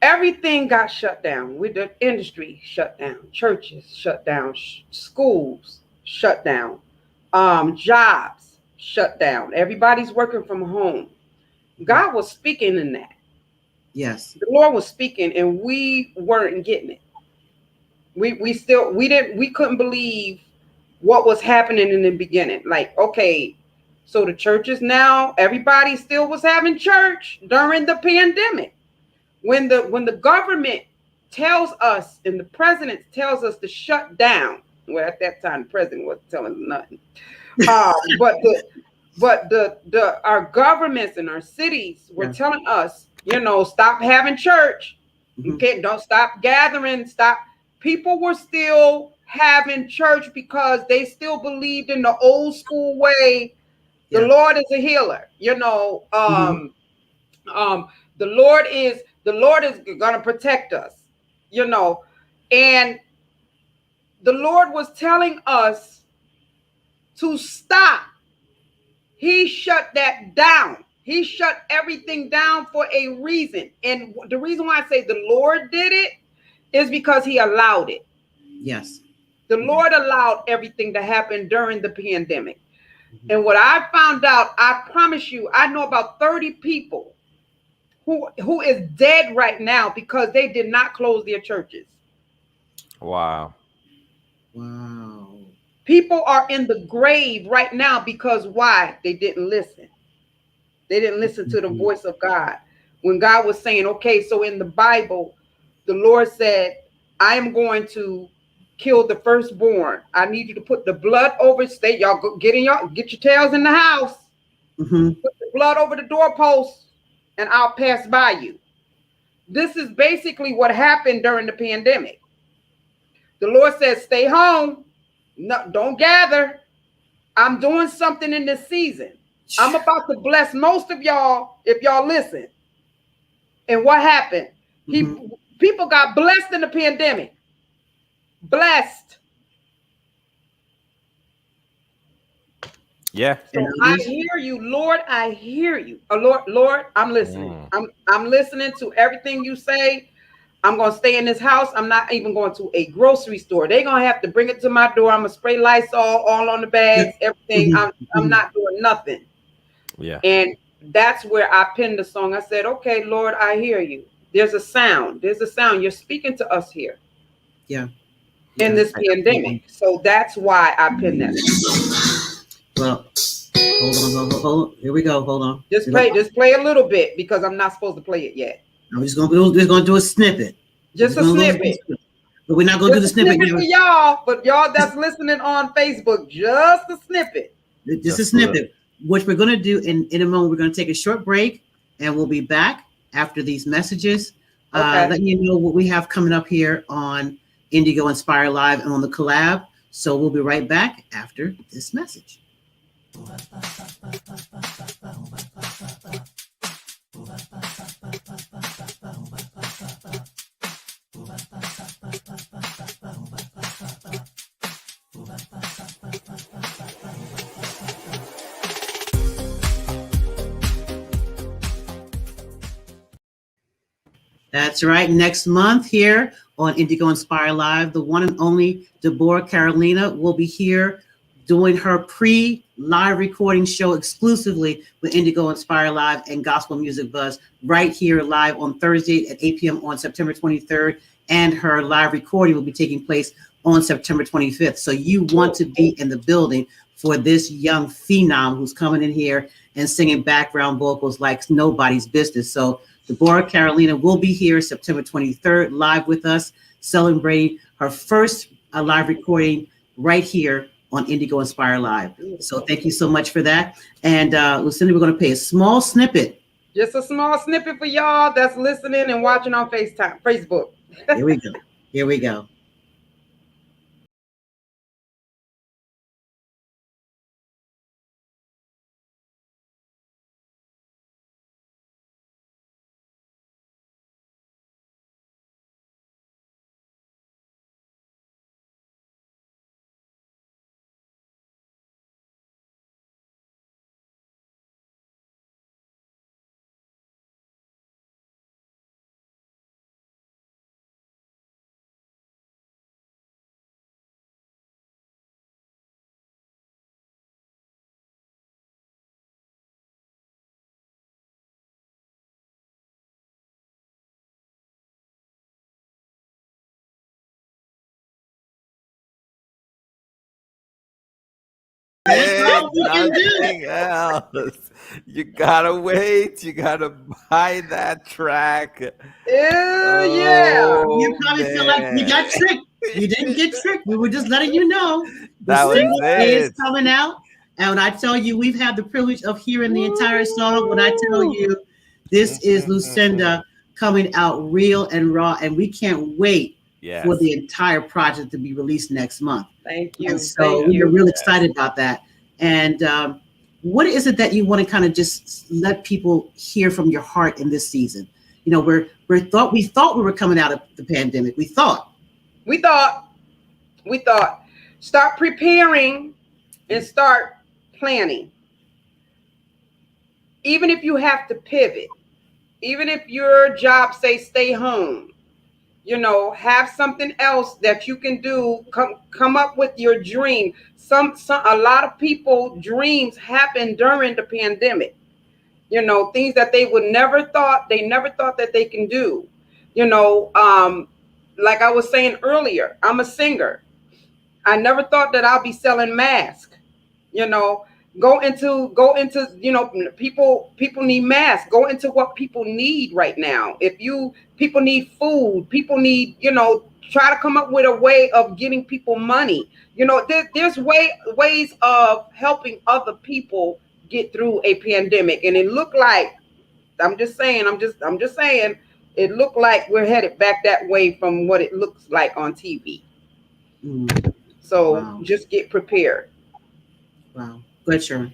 Everything got shut down. With the industry shut down, churches shut down, schools shut down, jobs shut down. Everybody's working from home. God was speaking in that. Yes. The Lord was speaking, and we weren't getting it. We couldn't believe what was happening in the beginning. Like, okay, so the churches now, everybody still was having church during the pandemic. When the government tells us and the president tells us to shut down, well, at that time the president wasn't telling us nothing. But the our governments and our cities were Yeah. telling us, stop having church. Mm-hmm. Okay, don't stop gathering. Stop. People were still having church because they still believed in the old school way. The Yeah. Lord is a healer. Mm-hmm. Um, the Lord is gonna protect us. You know, and the Lord was telling us to stop. He shut that down. He shut everything down for a reason. And the reason why I say the Lord did it is because he allowed it. Yes. The Yeah. Lord allowed everything to happen during the pandemic. Mm-hmm. And what I found out, I promise you, I know about 30 people who is dead right now because they did not close their churches. Wow. Wow. People are in the grave right now because why? They didn't listen. They didn't listen to the Mm-hmm. voice of God. When God was saying, okay, so in the Bible, the Lord said, I am going to kill the firstborn. I need you to put the blood over state. Y'all go, get your tails in the house. Mm-hmm. Put the blood over the doorpost, and I'll pass by you. This is basically what happened during the pandemic. The Lord says, stay home. No, don't gather. I'm doing something in this season. I'm about to bless most of y'all if y'all listen. And what happened? People got blessed in the pandemic. Blessed. Yeah. So I hear you, Lord. I hear you. Lord, I'm listening. I'm listening to everything you say. I'm gonna stay in this house. I'm not even going to a grocery store. They're gonna have to bring it to my door. I'm gonna spray Lysol all on the bags, everything. I'm not doing nothing. Yeah. And that's where I pinned the song. I said, okay, Lord, I hear you. There's a sound. There's a sound. You're speaking to us here. Yeah. In this pandemic. So that's why I pinned that song. Well, hold on. Here we go. Hold on. Just play a little bit because I'm not supposed to play it yet. We're just gonna do a snippet. Just a snippet. But we're not gonna do the snippet for y'all, but y'all that's listening on Facebook, just a snippet. Just a snippet. Which we're gonna do in a moment. We're gonna take a short break and we'll be back after these messages. Let you know what we have coming up here on Indigo Inspire Live and on the collab. So we'll be right back after this message. That's right. Next month here on Indigo Inspire Live, the one and only Deborah Carolina will be here doing her pre-live recording show exclusively with Indigo Inspire Live and Gospel Music Buzz right here live on Thursday at 8 p.m. on September 23rd. And her live recording will be taking place on September 25th. So you want to be in the building for this young phenom who's coming in here and singing background vocals like nobody's business. So Deborah Carolina will be here September 23rd live with us, celebrating her first live recording right here on Indigo Inspire Live. So thank you so much for that. And Lucinda, we're going to play a small snippet. Just a small snippet for y'all that's listening and watching on Facebook. Here we go. Here we go. Nothing else. You gotta wait. You gotta buy that track. Yeah. You probably feel like you got tricked. You didn't get tricked. We were just letting you know that single is coming out. And when I tell you we've had the privilege of hearing the entire song, when I tell you this is Lucinda coming out real and raw, and we can't wait for the entire project to be released next month. Thank you. And so we're really excited about that. And what is it that you want to kind of just let people hear from your heart in this season? You know, we thought we were coming out of the pandemic. We thought. Start preparing and start planning. Even if you have to pivot, even if your job say stay home, you know, have something else that you can do. Come up with your dream. A lot of people dreams happen during the pandemic. You know, things that they never thought that they can do. You know, like I was saying earlier, I'm a singer. I never thought that I'll be selling masks. You know, go into, you know, people need masks. Go into what people need right now. People need food, people need, you know, try to come up with a way of getting people money. You know, there's ways of helping other people get through a pandemic. And it looked like, I'm just saying, it looked like we're headed back that way from what it looks like on TV. So just get prepared. Wow. Good, Sherman.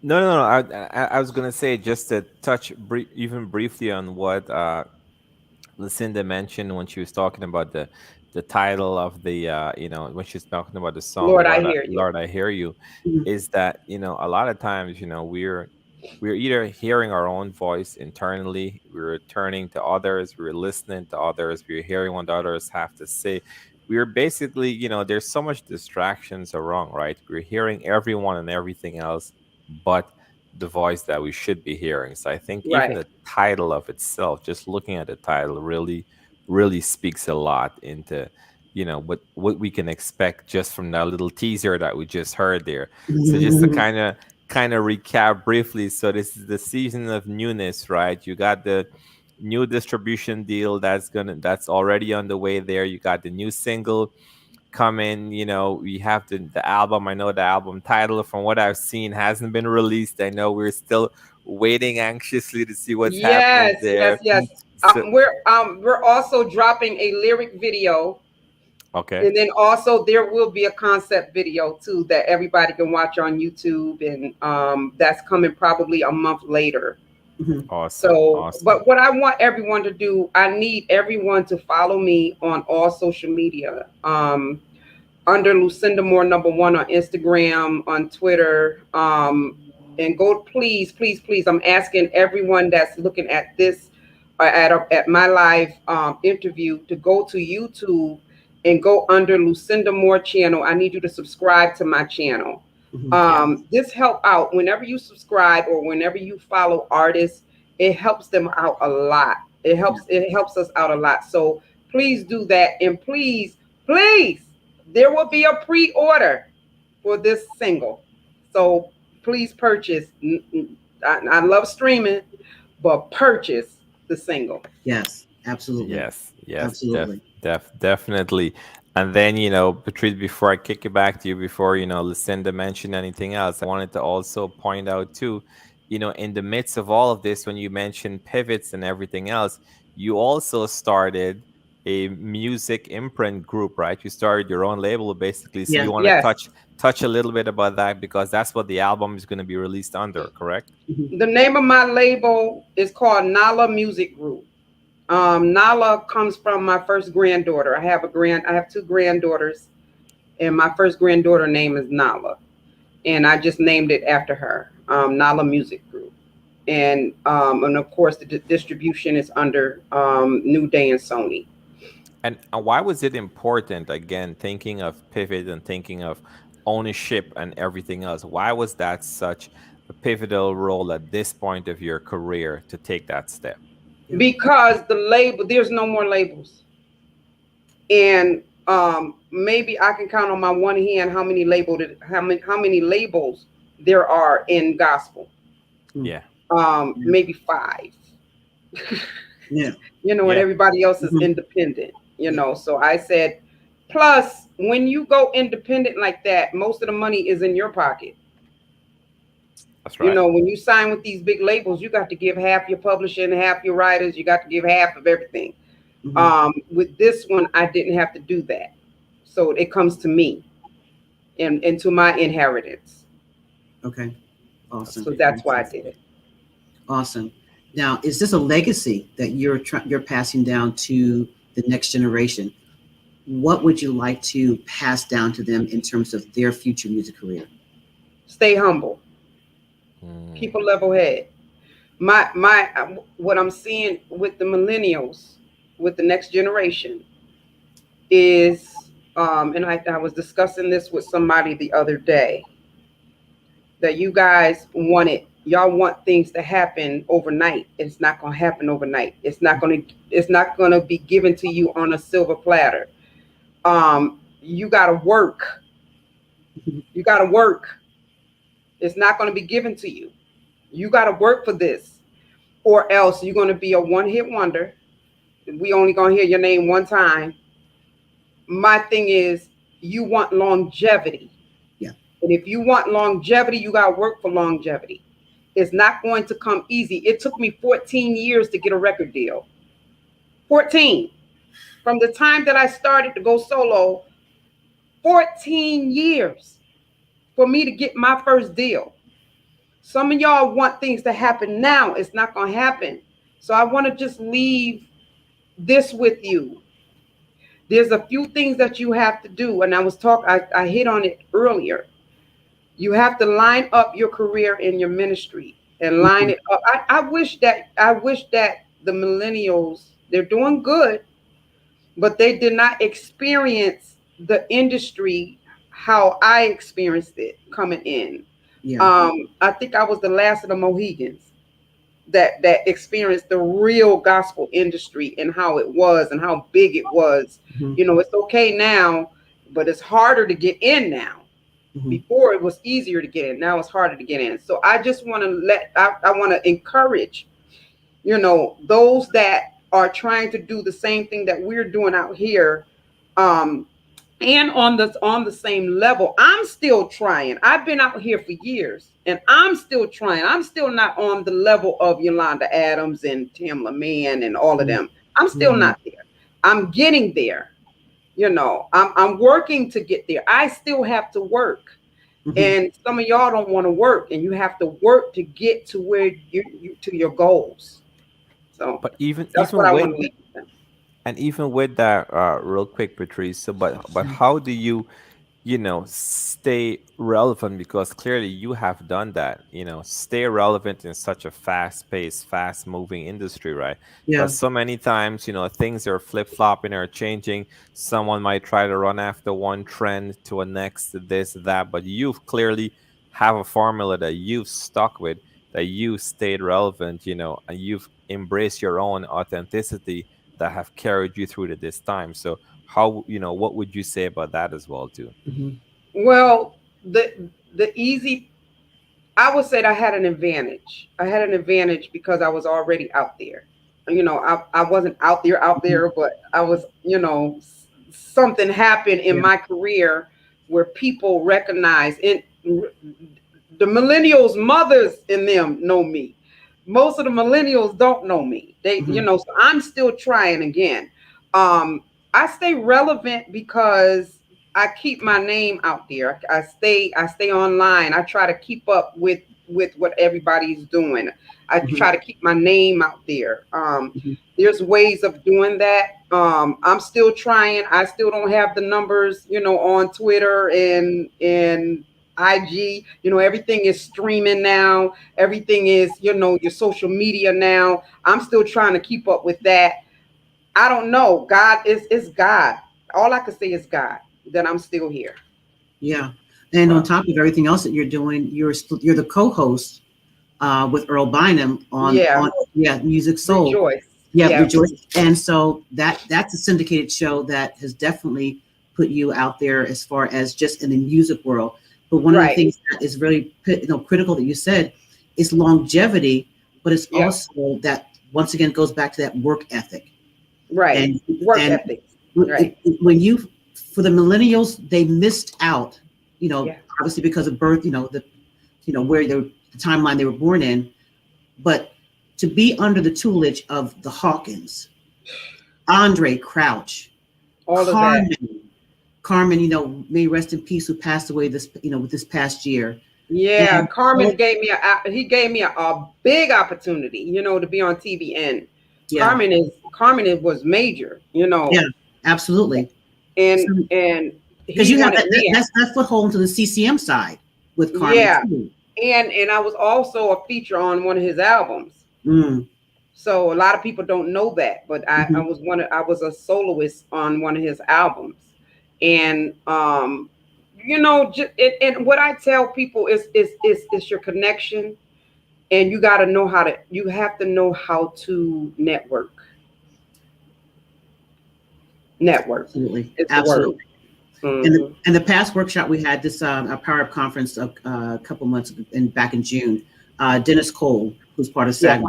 No. I was gonna say just to touch even briefly on what Lucinda mentioned when she was talking about the title of the when she's talking about the song Lord, I hear you. Lord I Hear You, Mhm. is that a lot of times we're either hearing our own voice internally, we're turning to others, we're listening to others, we're hearing what others have to say. We're basically, there's so much distractions around, right? We're hearing everyone and everything else but the voice that we should be hearing. So I think even Right. the title of itself, just looking at the title, really speaks a lot into what we can expect just from that little teaser that we just heard there. So just to kind of recap briefly, so this is the season of newness, right? You got the new distribution deal that's already on the way there. You got the new single coming. We have the album. I know the album title, from what I've seen, hasn't been released. I know we're still waiting anxiously to see what's happening Yes, yes, there. yes. So We're also dropping a lyric video, okay. and then also there will be a concept video too that everybody can watch on YouTube, and that's coming probably a month later. Mhm. Awesome, So, awesome. but what I want everyone to do, I need everyone to follow me on all social media. Under Lucinda Moore #1 on Instagram, on Twitter. And go, please, please, please. I'm asking everyone that's looking at this at my live interview to go to YouTube and go under Lucinda Moore channel. I need you to subscribe to my channel. Mhm. Yeah. This help out whenever you subscribe or whenever you follow artists. It helps them out a lot. It helps us out a lot. So please do that, and please, please, there will be a pre-order for this single. So please purchase. I love streaming, but purchase the single. Yes, absolutely. Yes, Absolutely. definitely. And then, Patrice, before I kick it back to you, before, Lucinda mentioned anything else, I wanted to also point out too, in the midst of all of this, when you mentioned pivots and everything else, you also started a music imprint group, right? You started your own label basically. So Yeah. you want to Yes. touch a little bit about that, because that's what the album is going to be released under, correct? Mhm. The name of my label is called Nala Music Group. Nala comes from my first granddaughter. I have two granddaughters, and my first granddaughter name is Nala, and I just named it after her. Nala Music Group, and of course the distribution is under New Day and Sony. And why was it important, again, thinking of pivot and thinking of ownership and everything else? Why was that such a pivotal role at this point of your career to take that step? Yeah. Because there's no more labels, and maybe I can count on my one hand how many labels there are in gospel. Mm. Yeah. Yeah. Maybe five. Yeah. And Yeah. everybody else is Mhm. independent. Yeah. So I said, plus when you go independent like that, most of the money is in your pocket. That's right. When you sign with these big labels, you got to give half your publishing, half your writers, you got to give half of everything. Mhm. With this one, I didn't have to do that. So it comes to me and to my inheritance. Okay. That's Awesome. So that's why I that's did it. Awesome. Now, is this a legacy that you're passing down to the next generation? What would you like to pass down to them in terms of their future music career? Stay humble, mm, keep a level head. What I'm seeing with the millennials, with the next generation, is and I was discussing this with somebody the other day, that you guys y'all want things to happen overnight. It's not going to happen overnight. It's not going to be given to you on a silver platter. You got to work. You got to work. It's not going to be given to you. You got to work for this, or else you're going to be a one-hit wonder. We only going to hear your name one time. My thing is, you want longevity. Yeah. And if you want longevity, you got to work for longevity. It's not going to come easy. It took me 14 years to get a record deal. 14. From the time that I started to go solo, 14 years for me to get my first deal. Some of y'all want things to happen now. It's not going to happen. So I want to just leave this with you. There's a few things that you have to do. And I hit on it earlier. You have to line up your career in your ministry and line it up. I wish that the millennials, they're doing good, but they did not experience the industry how I experienced it coming in. Yeah. I think I was the last of the Mohegans that experienced the real gospel industry and how it was and how big it was. Mm-hmm. You know, it's okay now, but it's harder to get in now. Mm-hmm. Before it was easier to get in. Now it's harder to get in. So I just want to I want to encourage, you know, those that are trying to do the same thing that we're doing out here, and on the same level. I'm still trying. I've been out here for years and I'm still trying. I'm still not on the level of Yolanda Adams and Tamla Mann and all of them. I'm still not there. I'm getting there. You know, I'm working to get there. I still have to work. Mm-hmm. And some of y'all don't want to work, and you have to work to get to where you to your goals. So, but even what I want to leave with them. And even with that, real quick, Patrice. So, but how do you, you know, stay relevant? Because clearly you have done that. You know, stay relevant in such a fast-paced, fast-moving industry, right? Yeah. Because so many times, you know, things are flip-flopping or changing. Someone might try to run after one trend to a next, this, that, but you've clearly have a formula that you've stuck with, that you stayed relevant, you know, and you've embraced your own authenticity that have carried you through to this time. So how, you know, what would you say about that as well too? Mm-hmm. Well, I would say that I had an advantage. I had an advantage because I was already out there. You know, I wasn't out there, but I was, you know, something happened in my career where people recognize, and the millennials' mothers in them know me. Most of the millennials don't know me. They, you know, so I'm still trying again. I stay relevant because I keep my name out there. I stay online. I try to keep up with what everybody's doing. I try to keep my name out there. There's ways of doing that. I'm still trying. I still don't have the numbers, you know, on Twitter and IG, you know, everything is streaming now. Everything is, you know, your social media now. I'm still trying to keep up with that. I don't know. God is God. All I can say is God, that I'm still here. Yeah. And on top of everything else that you're doing, you're the co-host with Earl Bynum on Music Soul. Rejoice. Yeah, Rejoice. And so that's a syndicated show that has definitely put you out there as far as just in the music world. But one of the things that is really critical that you said is longevity, but it's also that, once again, goes back to that work ethic. Right. And work ethic. Right. For the millennials, they missed out, you know, obviously because of birth, you know, where the timeline they were born in. But to be under the tutelage of the Hawkins, Andre Crouch, all of that. Carmen, you know, may rest in peace, who passed away this past year. Yeah, and Carmen gave me a big opportunity, you know, to be on TV. And Carmen was major, you know. Yeah, absolutely. And because you have that foothold to the CCM side with Carmen. Yeah, too. And I was also a feature on one of his albums. So a lot of people don't know that, but I was a soloist on one of his albums. And you know, and what I tell people is your connection, and you have to know how to network. Absolutely. And the past workshop we had, this our Power Up conference a couple months back in June, Dennis Cole, who's part of SAG.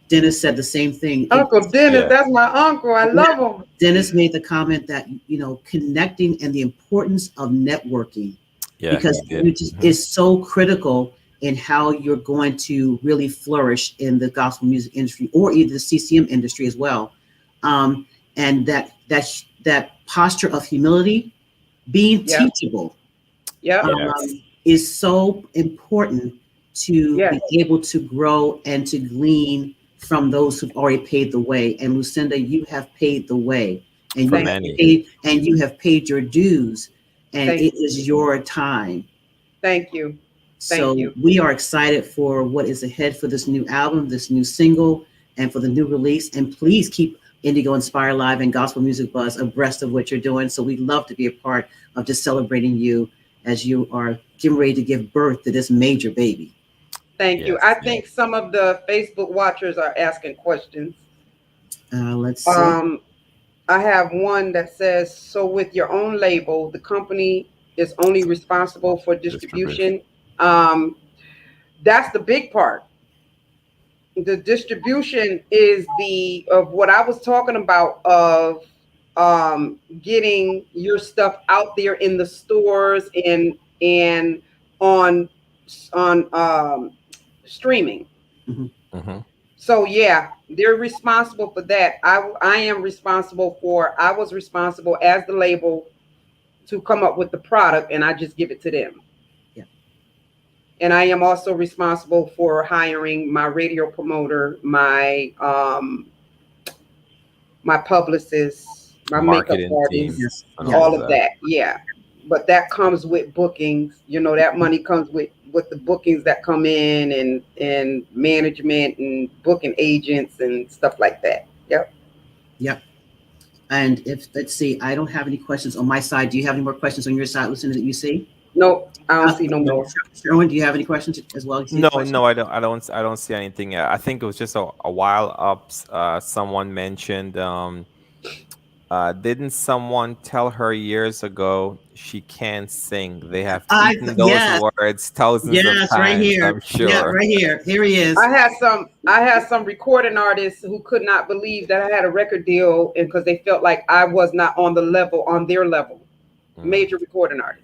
Dennis said the same thing. Uncle Dennis, that's my uncle. I love him. Dennis made the comment that, you know, connecting and the importance of networking, because it is so critical in how you're going to really flourish in the gospel music industry, or either the CCM industry as well. And that posture of humility, being teachable, is so important to be able to grow and to glean from those who've already paved the way. And Lucinda, you have paved the way, and you have paid your dues, and it is your time. Thank you. So we are excited for what is ahead for this new album, this new single, and for the new release. And please keep Indigo Inspire Live and Gospel Music Buzz abreast of what you're doing. So we'd love to be a part of just celebrating you as you are getting ready to give birth to this major baby. Thank you. I think some of the Facebook watchers are asking questions. Let's see. I have one that says, so with your own label, the company is only responsible for distribution. That's the big part. The distribution is of what I was talking about, of getting your stuff out there in the stores and on streaming. So yeah, they're responsible for that. I was responsible as the label to come up with the product, and I just give it to them. And I am also responsible for hiring my radio promoter, my publicist, my marketing makeup artist, team, all of that. Yeah. But that comes with bookings. That money comes with the bookings that come in, and management and booking agents and stuff like that. Yep. And let's see, I don't have any questions on my side. Do you have any more questions on your side, Lucinda, that you see? No, I don't see no more. Sherwin, do you have any questions as well? No, I don't see anything. I think it was just a while up. Someone mentioned, didn't someone tell her years ago she can't sing? They have eaten those words thousands of times. Right here. I'm sure. Yeah, right here. Here he is. I had some recording artists who could not believe that I had a record deal, and because they felt like I was not on their level. Major recording artists.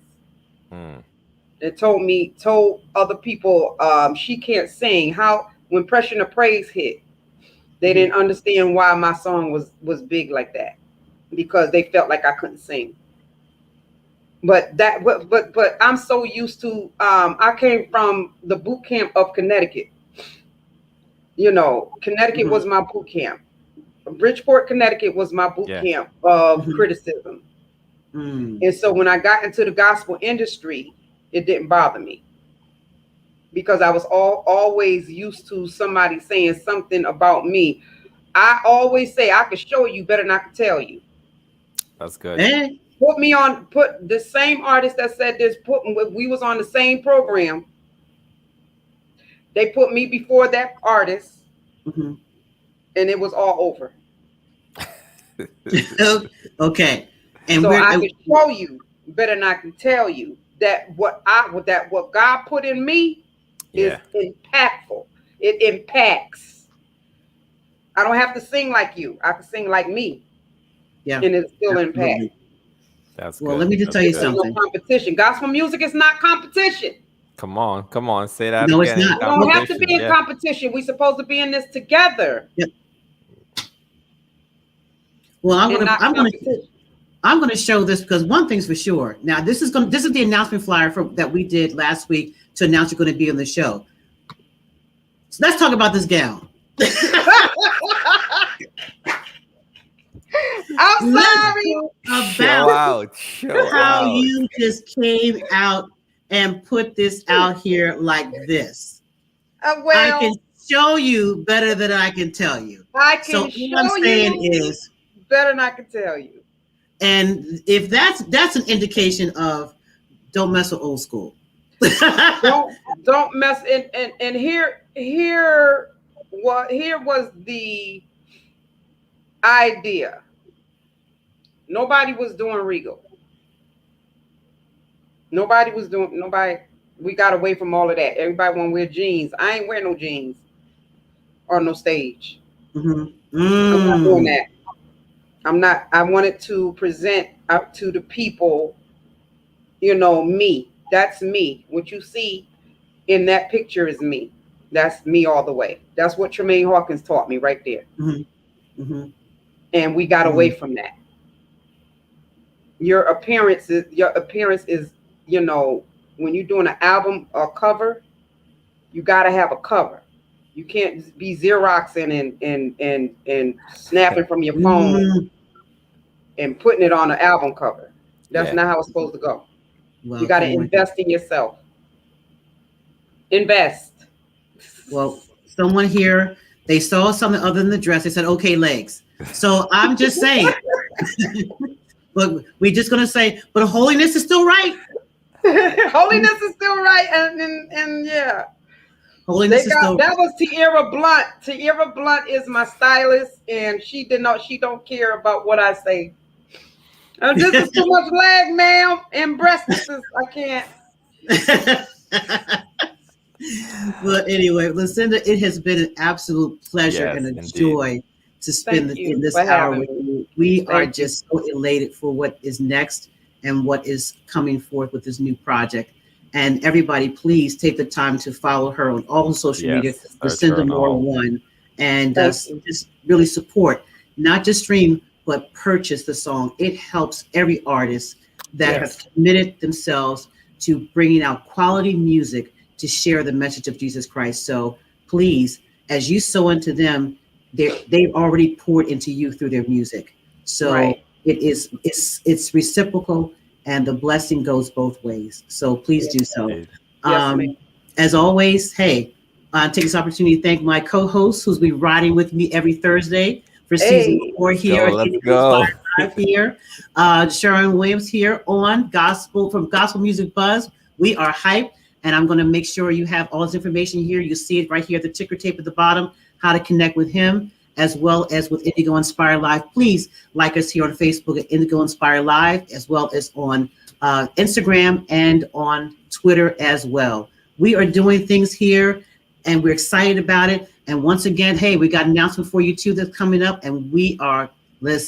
They told other people, she can't sing. When Pressure to Praise hit, they didn't understand why my song was big like that, because they felt like I couldn't sing. But I'm so used to, I came from the boot camp of Connecticut. Connecticut was my boot camp. Bridgeport, Connecticut was my boot camp of criticism. And so when I got into the gospel industry, it didn't bother me, because I was always used to somebody saying something about me. I always say, I can show you better than I can tell you. That's good. Put the same artist that said this, we was on the same program. They put me before that artist, and it was all over. Okay. And so I can show you better than I can tell you that what God put in me is impactful. It impacts. I don't have to sing like you. I can sing like me. Yeah. And it still impacts. That's good. Let me just tell you something. No competition. Gospel music is not competition. Come on, say that. No, again. It's not. We don't have to be in competition. We're supposed to be in this together. Yep. Well, I'm going to show this, because one thing's for sure. Now, this is the announcement flyer that we did last week to announce you're going to be on the show. So let's talk about this gown. I'm sorry. About how you just came out and put this out here like this. I can show you better than I can tell you. I can show you better than I can tell you. And if that's an indication of don't mess with old school. don't mess. And here was the idea. Nobody was doing Regal. Nobody. We got away from all of that. Everybody want to wear jeans. I ain't wearing no jeans on no stage. I'm not doing that. I wanted to present out to the people, me. That's me. What you see in that picture is me. That's me all the way. That's what Tremaine Hawkins taught me right there. And we got away from that. Your appearance is, when you're doing an album or cover, you got to have a cover. You can't be Xeroxing and snapping from your phone and putting it on an album cover. That's not how it's supposed to go. Well, you got to invest in yourself. Invest. Well, someone here, they saw something other than the dress. They said, okay, legs. So I'm just saying, but we're just going to say, but holiness is still right. Holiness is still right. And yeah. Holiness is still that was Tierra Blunt. Tierra Blunt is my stylist, and she don't care about what I say. This is too much leg, ma'am, and breasts. I can't. Well, anyway, Lucinda, it has been an absolute pleasure and a joy to spend in this hour with you. We are just so elated for what is next and what is coming forth with this new project. And everybody, please take the time to follow her on all social media, Lucinda Moore 1, and just really support, not just stream, but purchase the song. It helps every artist that have committed themselves to bringing out quality music to share the message of Jesus Christ. So please, as you sow into them, they've already poured into you through their music. So it's reciprocal, and the blessing goes both ways. So please do so. As always, hey, take this opportunity to thank my co-host who's been riding with me every Thursday for season 4 here. Let's go. Here, Sharon Williams here on Gospel Music Buzz. We are hyped, and I'm going to make sure you have all this information here. You see it right here, the ticker tape at the bottom, how to connect with him, as well as with Indigo Inspire Live. Please like us here on Facebook at Indigo Inspire Live, as well as on Instagram and on Twitter as well. We are doing things here, and we're excited about it. And once again, hey, we got an announcement for you too that's coming up, and we are, look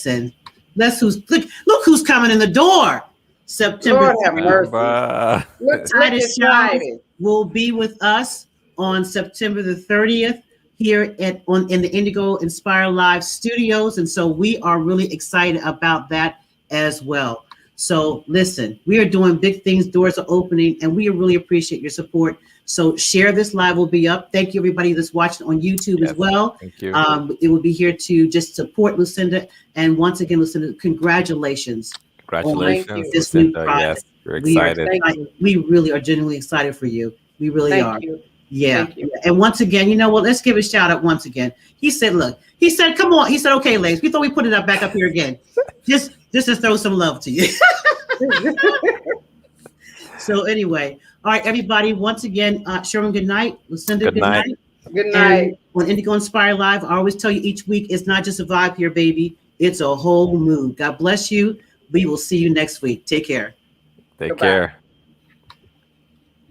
who's coming in the door. September 30th. Titus Jones will be with us on September the 30th here in the Indigo Inspire Live studios. And so we are really excited about that as well. So listen, we are doing big things. Doors are opening, and we really appreciate your support. So share this live. Will be up. Thank you, everybody that's watching on YouTube as well. Thank you. It will be here to just support Lucinda. And once again, Lucinda, congratulations. Congratulations, this new Lucinda. project. Yes, we're excited. We really are genuinely excited for you. We really are. Thank you. Yeah. And once again, you know what? Let's give a shout out once again. He said, come on. He said, okay, ladies, we thought we put it up back up here again. Just to throw some love to you. So anyway, all right, everybody. Once again, Sherman, good night. Lucinda, good night. Good night. On Indigo Inspire Live, I always tell you each week, it's not just a vibe here, baby. It's a whole mood. God bless you. We will see you next week. Take care. Take care.